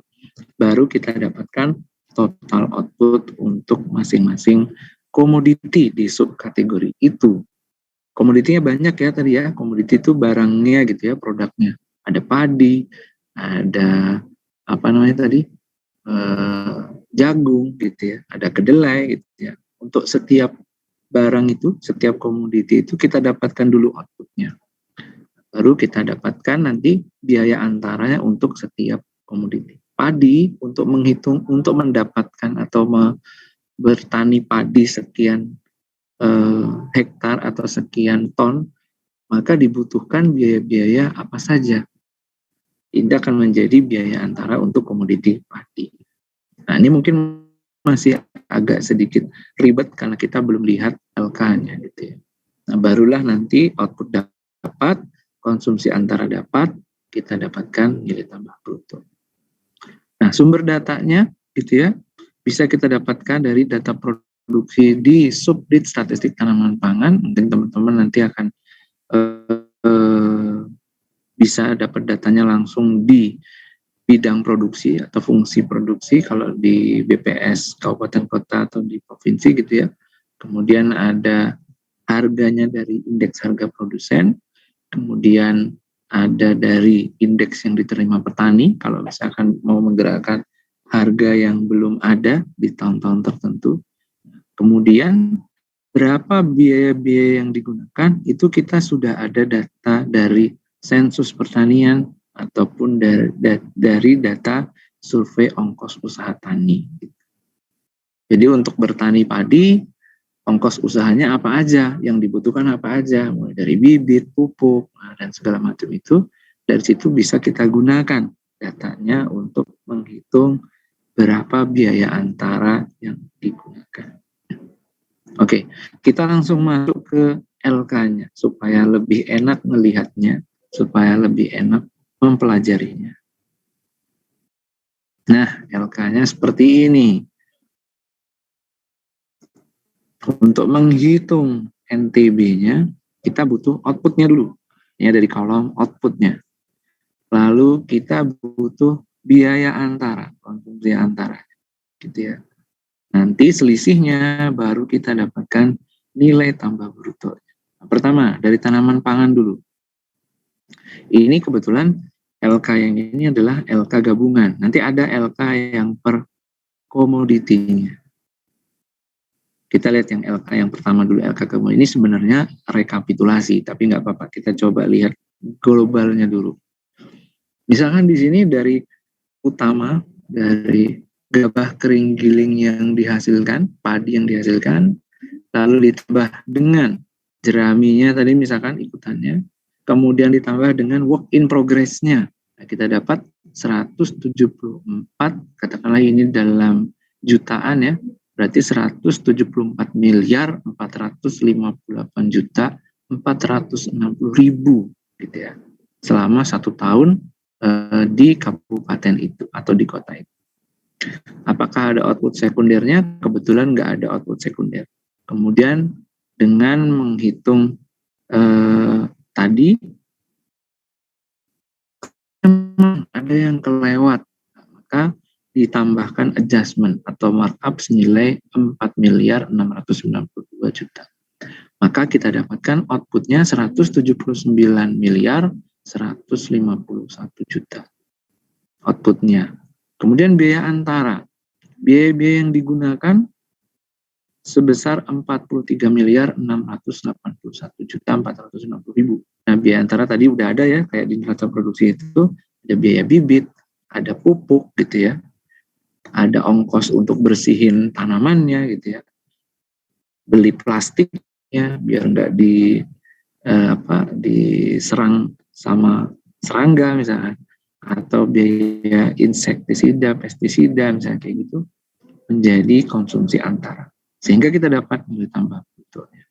baru kita dapatkan total output untuk masing-masing komoditi di subkategori itu. Komoditinya banyak ya tadi ya, komoditi itu barangnya gitu ya, produknya. Ada padi, ada apa namanya tadi, jagung gitu ya, ada kedelai gitu ya. Untuk setiap barang itu, setiap komoditi itu kita dapatkan dulu outputnya. Baru kita dapatkan nanti biaya antaranya untuk setiap komoditi. Padi untuk menghitung, untuk mendapatkan atau bertani padi sekian hektar atau sekian ton, maka dibutuhkan biaya-biaya apa saja. Ini akan menjadi biaya antara untuk komoditi padi. Nah, ini mungkin masih agak sedikit ribet karena kita belum lihat LK-nya gitu ya. Nah, barulah nanti output dapat, konsumsi antara dapat, kita dapatkan nilai tambah bruto. Nah, sumber datanya gitu ya, bisa kita dapatkan dari data produksi di subdit statistik tanaman pangan. Mungkin teman-teman nanti akan bisa dapat datanya langsung di bidang produksi atau fungsi produksi kalau di BPS kabupaten kota atau di provinsi gitu ya. Kemudian ada harganya dari indeks harga produsen, kemudian ada dari indeks yang diterima petani kalau misalkan mau menggerakkan harga yang belum ada di tahun-tahun tertentu. Kemudian berapa biaya-biaya yang digunakan itu kita sudah ada data dari sensus pertanian ataupun dari data survei ongkos usaha tani. Jadi untuk bertani padi, ongkos usahanya apa aja, yang dibutuhkan apa aja, mulai dari bibit, pupuk, dan segala macam itu, dari situ bisa kita gunakan datanya untuk menghitung berapa biaya antara yang digunakan. Oke, kita langsung masuk ke LK-nya, supaya lebih enak melihatnya, supaya lebih enak mempelajarinya. Nah, LK-nya seperti ini. Untuk menghitung NTB-nya, kita butuh output-nya dulu. Ya, dari kolom output-nya. Lalu kita butuh biaya antara, konsumsi antara. Gitu ya. Nanti selisihnya baru kita dapatkan nilai tambah bruto. Nah, pertama, dari tanaman pangan dulu. Ini kebetulan LK yang ini adalah LK gabungan. Nanti ada LK yang per komoditinya. Kita lihat yang LK yang pertama dulu, LK gabungan. Ini sebenarnya rekapitulasi, tapi nggak apa-apa. Kita coba lihat globalnya dulu. Misalkan di sini dari utama, dari gabah kering giling yang dihasilkan, padi yang dihasilkan, lalu ditambah dengan jeraminya tadi misalkan ikutannya, kemudian ditambah dengan work in progress-nya. Nah, kita dapat 174, katakanlah ini dalam jutaan ya, berarti 174 miliar 458 juta 460 ribu gitu ya, selama 1 tahun di kabupaten itu atau di kota itu. Apakah ada output sekundernya? Kebetulan nggak ada output sekunder. Kemudian dengan menghitung tadi ada yang kelewat, maka ditambahkan adjustment atau markup senilai 4 miliar 692 juta. Maka kita dapatkan outputnya 179 miliar 151 juta. Outputnya. Kemudian biaya antara. Biaya-biaya yang digunakan sebesar 43 miliar 681 juta 460 ribu. Nah, biaya antara tadi udah ada ya, kayak di neraca produksi itu ada biaya bibit, ada pupuk gitu ya, ada ongkos untuk bersihin tanamannya gitu ya, beli plastiknya biar nggak diserang sama serangga misalnya, atau biaya insektisida, pestisida misalnya kayak gitu, menjadi konsumsi antara. Sehingga kita dapat nilai tambah brutonya.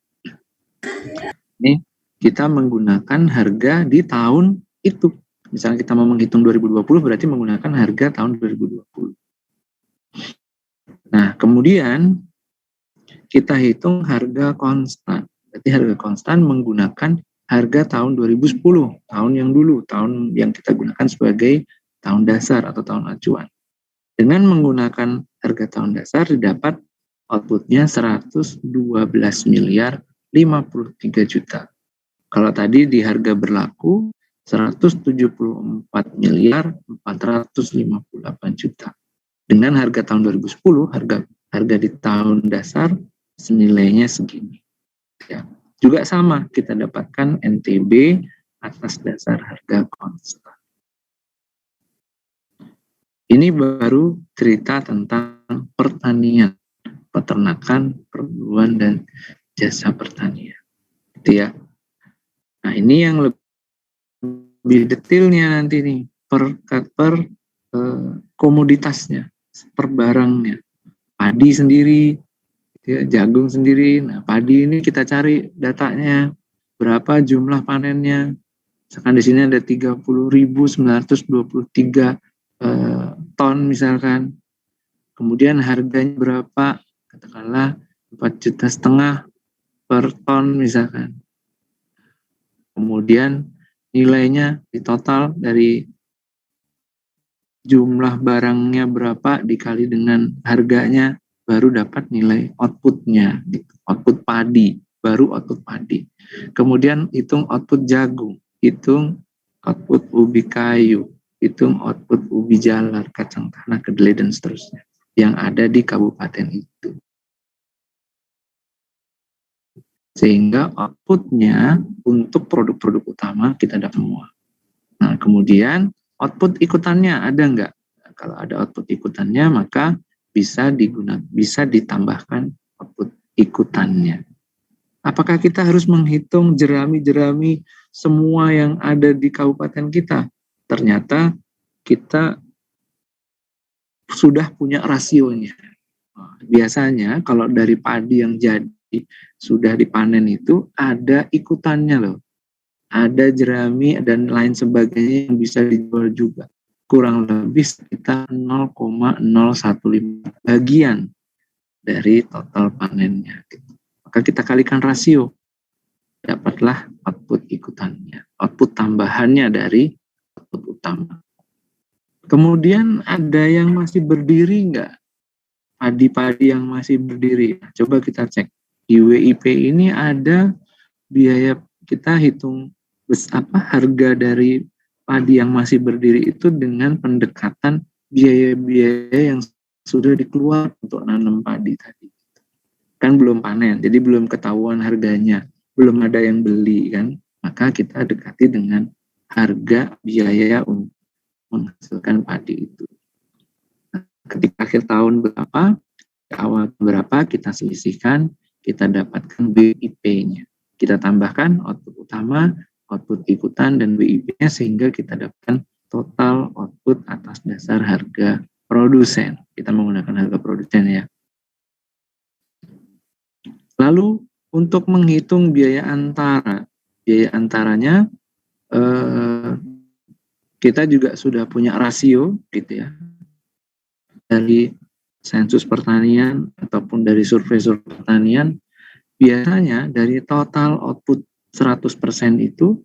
Ini kita menggunakan harga di tahun itu. Misalnya kita mau menghitung 2020 berarti menggunakan harga tahun 2020. Nah, kemudian kita hitung harga konstan. Berarti harga konstan menggunakan harga tahun 2010, tahun yang dulu, tahun yang kita gunakan sebagai tahun dasar atau tahun acuan. Dengan menggunakan harga tahun dasar didapat outputnya 112 miliar 53 juta. Kalau tadi di harga berlaku 174 miliar 458 juta. Dengan harga tahun 2010, harga di tahun dasar senilainya segini. Ya. Juga sama, kita dapatkan NTB atas dasar harga konstan. Ini baru cerita tentang pertanian, peternakan, perburuan, dan jasa pertanian. Gitu ya. Nah, ini yang lebih detailnya nanti nih, per komoditasnya, per barangnya. Padi sendiri, ya, jagung sendiri. Nah, padi ini kita cari datanya, berapa jumlah panennya. Misalkan di sini ada 30.923 ton misalkan. Kemudian harganya berapa? Katakanlah 4,5 juta per ton misalkan. Kemudian nilainya di total dari jumlah barangnya berapa dikali dengan harganya, baru dapat nilai outputnya, gitu. Output padi, baru output padi. Kemudian hitung output jagung, hitung output ubi kayu, hitung output ubi jalar, kacang tanah, kedelai, dan seterusnya yang ada di kabupaten itu. Sehingga outputnya untuk produk-produk utama kita dapat semua. Nah, kemudian output ikutannya ada nggak? Nah, kalau ada output ikutannya, maka bisa ditambahkan output ikutannya. Apakah kita harus menghitung jerami-jerami semua yang ada di kabupaten kita? Ternyata kita sudah punya rasionya. Biasanya kalau dari padi yang jadi sudah dipanen itu ada ikutannya loh. Ada jerami dan lain sebagainya yang bisa dijual juga. Kurang lebih sekitar 0,015 bagian dari total panennya. Maka kita kalikan rasio, dapatlah output ikutannya, output tambahannya dari output utama. Kemudian ada yang masih berdiri nggak? Padi-padi yang masih berdiri. Coba kita cek. Di WIP ini ada biaya, kita hitung harga dari padi yang masih berdiri itu dengan pendekatan biaya-biaya yang sudah dikeluar untuk nanam padi tadi. Kan belum panen, jadi belum ketahuan harganya, belum ada yang beli kan. Maka kita dekati dengan harga biaya untuk menghasilkan padi itu. Nah, ketika akhir tahun berapa, awal berapa, kita selisihkan, kita dapatkan WIP-nya. Kita tambahkan output utama, output ikutan, dan WIP-nya sehingga kita dapatkan total output atas dasar harga produsen. Kita menggunakan harga produsen ya. Lalu untuk menghitung biaya antaranya kita juga sudah punya rasio gitu ya. Dari sensus pertanian ataupun dari survei-survei pertanian, biasanya dari total output 100% itu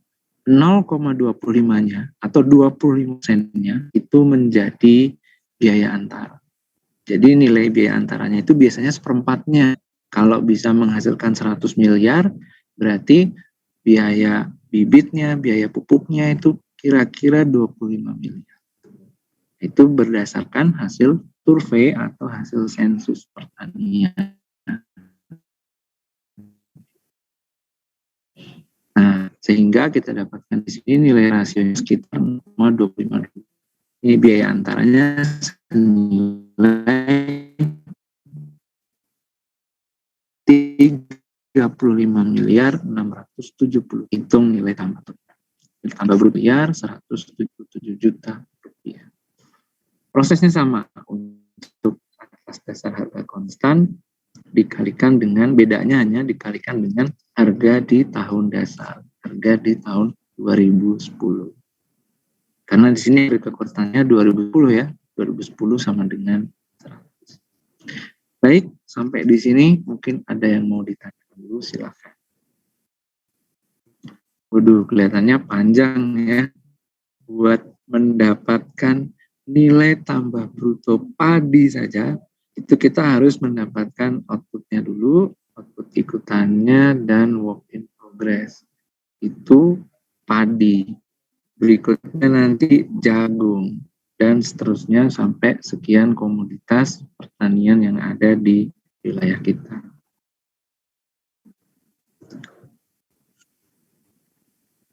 0,25-nya atau 25%-nya itu menjadi biaya antara. Jadi nilai biaya antaranya itu biasanya seperempatnya. Kalau bisa menghasilkan 100 miliar, berarti biaya bibitnya, biaya pupuknya itu kira-kira 25 miliar. Itu berdasarkan hasil survei atau hasil sensus pertanian. Nah, sehingga kita dapatkan di sini nilai rasionya sekitar 0,25. Ini biaya antaranya senilai 35 miliar 670. Hitung nilai tambah berliar 177 juta rupiah. Prosesnya sama, untuk atas dasar harga konstan dikalikan dengan, bedanya hanya dikalikan dengan harga di tahun dasar, harga di tahun 2010. Karena di sini harga konstannya 2010 ya, 2010 sama dengan 100. Baik, sampai di sini mungkin ada yang mau ditanya dulu, silakan. Waduh, kelihatannya panjang ya. Buat mendapatkan nilai tambah bruto padi saja, itu kita harus mendapatkan outputnya dulu, output ikutannya, dan work in progress. Itu padi. Berikutnya nanti jagung, dan seterusnya sampai sekian komoditas pertanian yang ada di wilayah kita.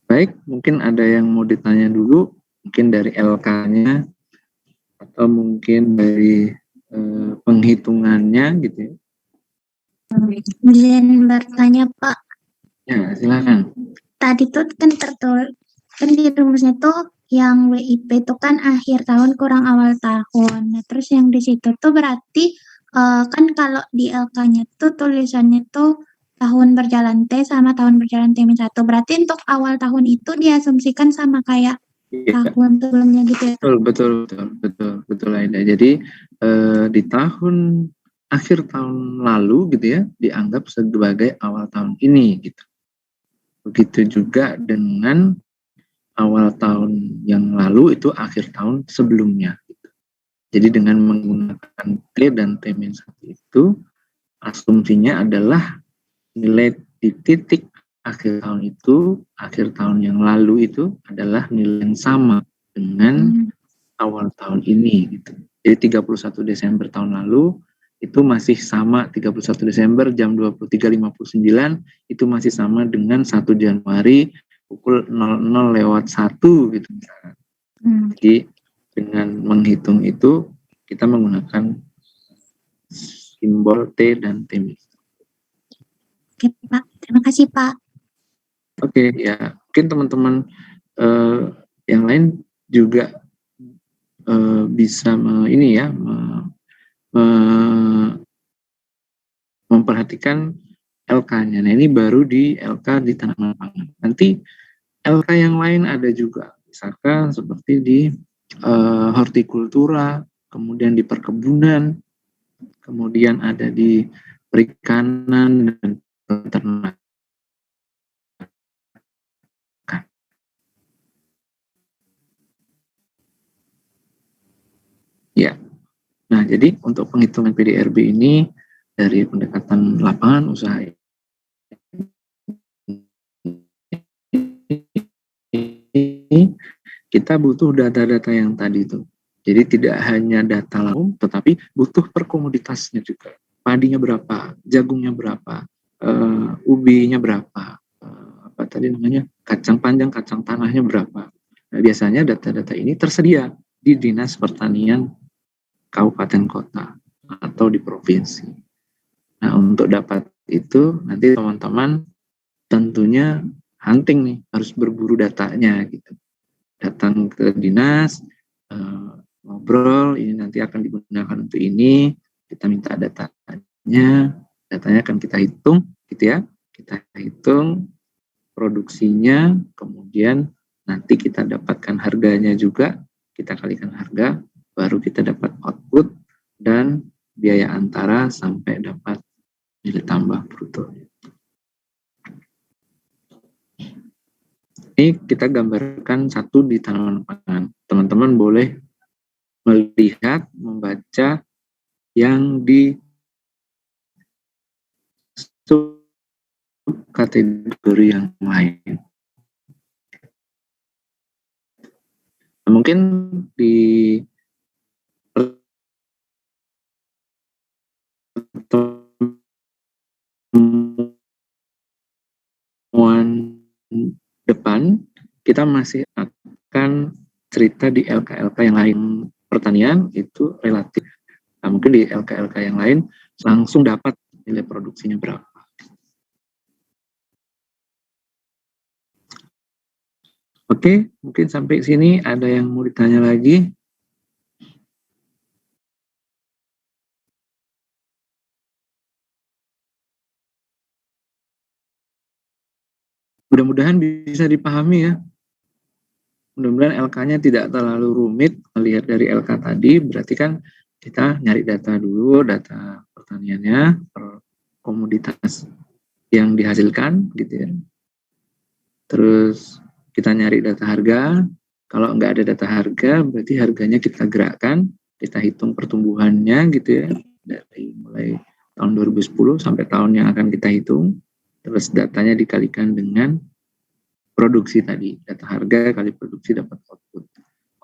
Baik, mungkin ada yang mau ditanya dulu, mungkin dari LK-nya, atau mungkin dari penghitungannya gitu ya. Izin bertanya Pak, Ya, silakan. tadi tuh kan tertulis kan di rumusnya tuh yang WIP itu kan akhir tahun kurang awal tahun. Nah, terus yang di situ tuh berarti kan kalau di LK-nya tuh tulisannya tuh tahun berjalan T sama tahun berjalan T-1. Berarti untuk awal tahun itu diasumsikan sama kayak Ya, tahun sebelumnya gitu ya. betul Aida. Jadi di akhir tahun lalu gitu ya, dianggap sebagai awal tahun ini gitu. Begitu juga dengan awal tahun yang lalu itu akhir tahun sebelumnya. Gitu. Jadi dengan menggunakan T dan T-1 itu, asumsinya adalah nilai di titik akhir tahun itu, akhir tahun yang lalu itu adalah nilai yang sama dengan awal tahun ini gitu. Jadi 31 Desember tahun lalu itu masih sama 31 Desember jam 23.59 itu masih sama dengan 1 Januari pukul 00:01 gitu. Jadi dengan menghitung itu kita menggunakan simbol T dan T. Oke Pak, terima kasih Pak. Oke, ya mungkin teman-teman yang lain juga bisa memperhatikan LK-nya. Nah, ini baru di LK di tanaman pangan. Nanti LK yang lain ada juga, misalkan seperti di hortikultura, kemudian di perkebunan, kemudian ada di perikanan dan peternakan. Ya, nah jadi untuk penghitungan PDRB ini dari pendekatan lapangan usaha kita butuh data-data yang tadi itu. Jadi tidak hanya data langsung, tetapi butuh per komoditasnya juga. Padinya berapa, jagungnya berapa, ubinya berapa, apa tadi namanya, kacang panjang, kacang tanahnya berapa. Nah, biasanya data-data ini tersedia di Dinas Pertanian kabupaten kota atau di provinsi. Nah, untuk dapat itu nanti teman-teman tentunya hunting nih, harus berburu datanya gitu. Datang ke dinas, ngobrol, ini nanti akan digunakan untuk ini, kita minta datanya akan kita hitung gitu ya. Kita hitung produksinya, kemudian nanti kita dapatkan harganya juga, kita kalikan harga, baru kita dapat output dan biaya antara sampai dapat nilai tambah bruto. Ini kita gambarkan satu di tanaman pangan. Teman-teman boleh melihat, membaca yang di subkategori yang lain. Nah, mungkin di pertemuan depan kita masih akan cerita di LK-LK yang lain. Pertanian itu relatif. Nah, mungkin di LK-LK yang lain langsung dapat nilai produksinya berapa. Oke, mungkin sampai sini ada yang mau ditanya lagi? Mudah-mudahan bisa dipahami ya. Mudah-mudahan LK-nya tidak terlalu rumit. Melihat dari LK tadi, berarti kan kita nyari data dulu, data pertaniannya, per komoditas yang dihasilkan gitu ya. Terus kita nyari data harga. Kalau nggak ada data harga, berarti harganya kita gerakkan, kita hitung pertumbuhannya gitu ya, dari mulai tahun 2010 sampai tahun yang akan kita hitung. Terus datanya dikalikan dengan produksi tadi, data harga kali produksi dapat output.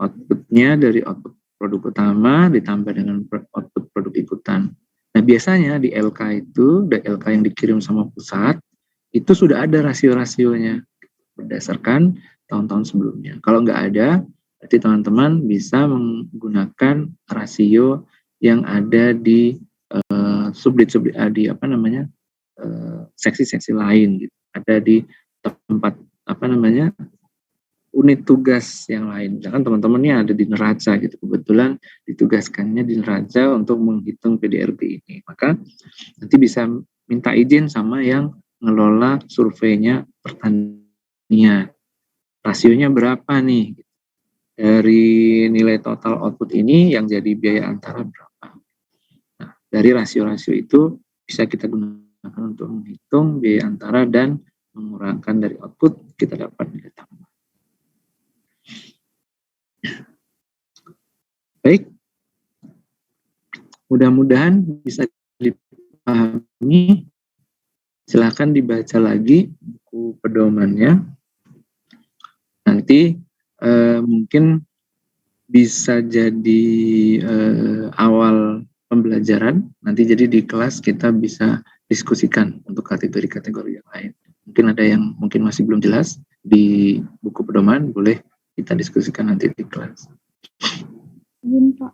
Outputnya dari output produk utama ditambah dengan output produk ikutan. Nah biasanya di LK itu, di LK yang dikirim sama pusat, itu sudah ada rasio-rasionya berdasarkan tahun-tahun sebelumnya. Kalau nggak ada, berarti teman-teman bisa menggunakan rasio yang ada di subdit di apa namanya seksi-seksi lain gitu. Ada di tempat apa namanya unit tugas yang lain. Misalkan teman-teman ini ada di neraca gitu, kebetulan ditugaskannya di neraca untuk menghitung PDRB ini. Maka nanti bisa minta izin sama yang ngelola surveinya pertanian. Rasionya berapa nih? Dari nilai total output ini yang jadi biaya antara berapa? Nah, dari rasio-rasio itu bisa kita gunakan untuk menghitung biaya antara dan mengurangkan dari output, kita dapat nilai tambah. Baik, mudah-mudahan bisa dipahami. Silakan dibaca lagi buku pedomannya. Nanti mungkin bisa jadi awal pembelajaran. Nanti jadi di kelas kita bisa diskusikan untuk kategori-kategori yang lain. Mungkin ada yang mungkin masih belum jelas di buku pedoman, boleh kita diskusikan nanti di kelas. Izin Pak.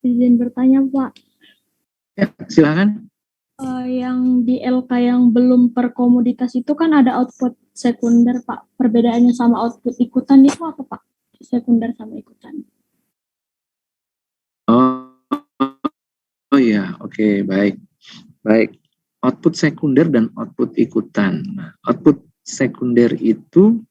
Izin bertanya Pak. Ya, silakan. Yang di LK yang belum per komoditas itu kan ada output sekunder Pak. Perbedaannya sama output ikutan itu apa Pak? Sekunder sama ikutan. Oh ya, oke, baik. Baik. Output sekunder dan output ikutan. Nah, output sekunder itu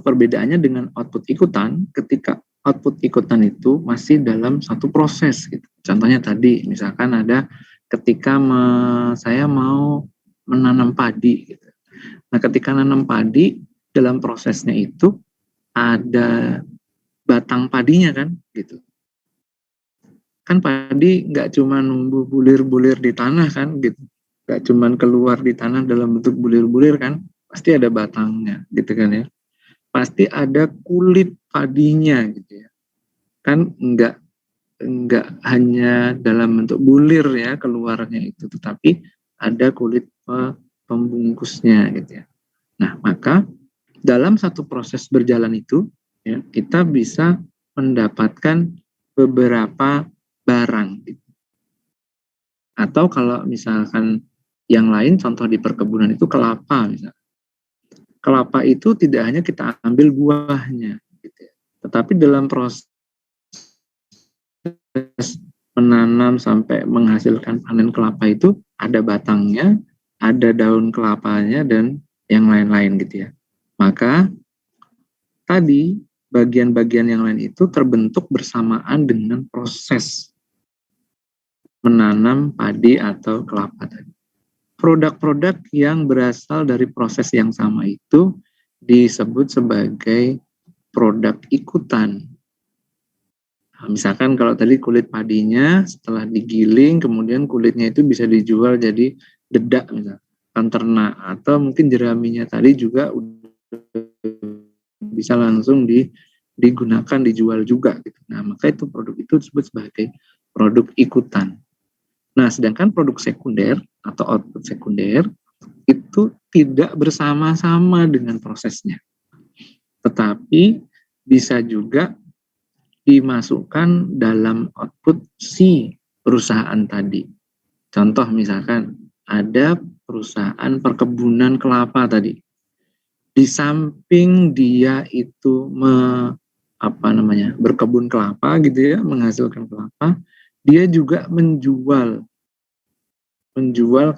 perbedaannya dengan output ikutan ketika output ikutan itu masih dalam satu proses gitu. Contohnya tadi misalkan ada ketika saya mau menanam padi gitu. Nah, ketika nanam padi dalam prosesnya itu ada batang padinya kan gitu. Kan padi nggak cuma numbuh bulir-bulir di tanah kan gitu. Nggak cuma keluar di tanah dalam bentuk bulir-bulir kan. Pasti ada batangnya gitu kan ya. Pasti ada kulit padinya gitu ya. Kan enggak hanya dalam bentuk bulir ya keluarnya itu, tetapi ada kulit pembungkusnya gitu ya. Nah, maka dalam satu proses berjalan itu ya, kita bisa mendapatkan beberapa barang gitu. Atau kalau misalkan yang lain, contoh di perkebunan itu kelapa misalnya. Kelapa itu tidak hanya kita ambil buahnya, gitu ya. Tetapi dalam proses menanam sampai menghasilkan panen kelapa itu ada batangnya, ada daun kelapanya, dan yang lain-lain gitu ya. Maka tadi bagian-bagian yang lain itu terbentuk bersamaan dengan proses menanam padi atau kelapa tadi. Produk-produk yang berasal dari proses yang sama itu disebut sebagai produk ikutan. Nah, misalkan kalau tadi kulit padinya setelah digiling, kemudian kulitnya itu bisa dijual jadi dedak misalkan, pakan ternak, atau mungkin jeraminya tadi juga bisa langsung digunakan, dijual juga gitu. Nah, maka itu produk itu disebut sebagai produk ikutan. Nah, sedangkan produk sekunder atau output sekunder itu tidak bersama-sama dengan prosesnya. Tetapi bisa juga dimasukkan dalam output si perusahaan tadi. Contoh misalkan ada perusahaan perkebunan kelapa tadi. Di samping dia itu berkebun kelapa gitu ya, menghasilkan kelapa, dia juga menjual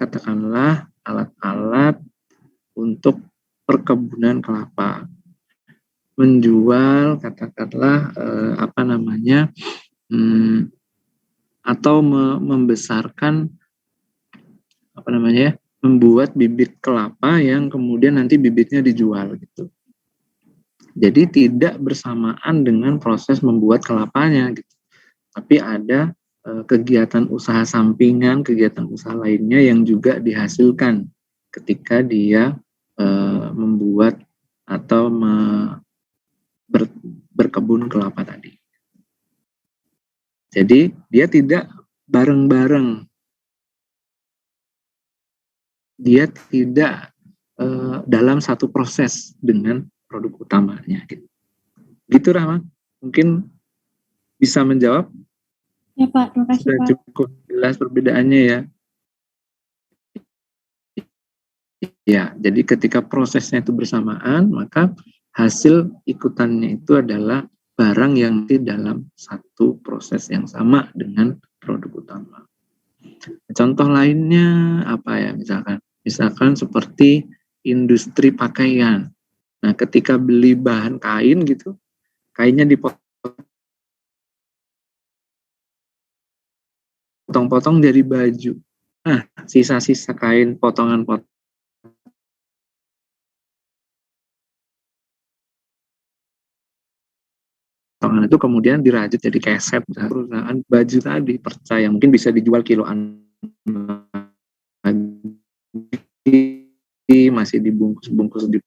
katakanlah alat-alat untuk perkebunan kelapa, menjual katakanlah atau membesarkan membuat bibit kelapa yang kemudian nanti bibitnya dijual gitu. Jadi tidak bersamaan dengan proses membuat kelapanya gitu. Tapi ada kegiatan usaha sampingan, kegiatan usaha lainnya yang juga dihasilkan ketika dia membuat atau berkebun kelapa tadi. Jadi dia tidak bareng-bareng, dia tidak dalam satu proses dengan produk utamanya. Gitu Rahma, mungkin bisa menjawab? Ya Pak, terima kasih Sudah Pak. cukup jelas perbedaannya ya. Ya, jadi ketika prosesnya itu bersamaan, maka hasil ikutannya itu adalah barang yang di dalam satu proses yang sama dengan produk utama. Contoh lainnya apa ya, misalkan seperti industri pakaian. Nah, ketika beli bahan kain gitu, kainnya dipotong-potong jadi baju. Nah, sisa-sisa kain potongan-potongan itu kemudian dirajut jadi keset perusahaan baju tadi, percaya mungkin bisa dijual kiloan lagi, masih dibungkus-bungkus di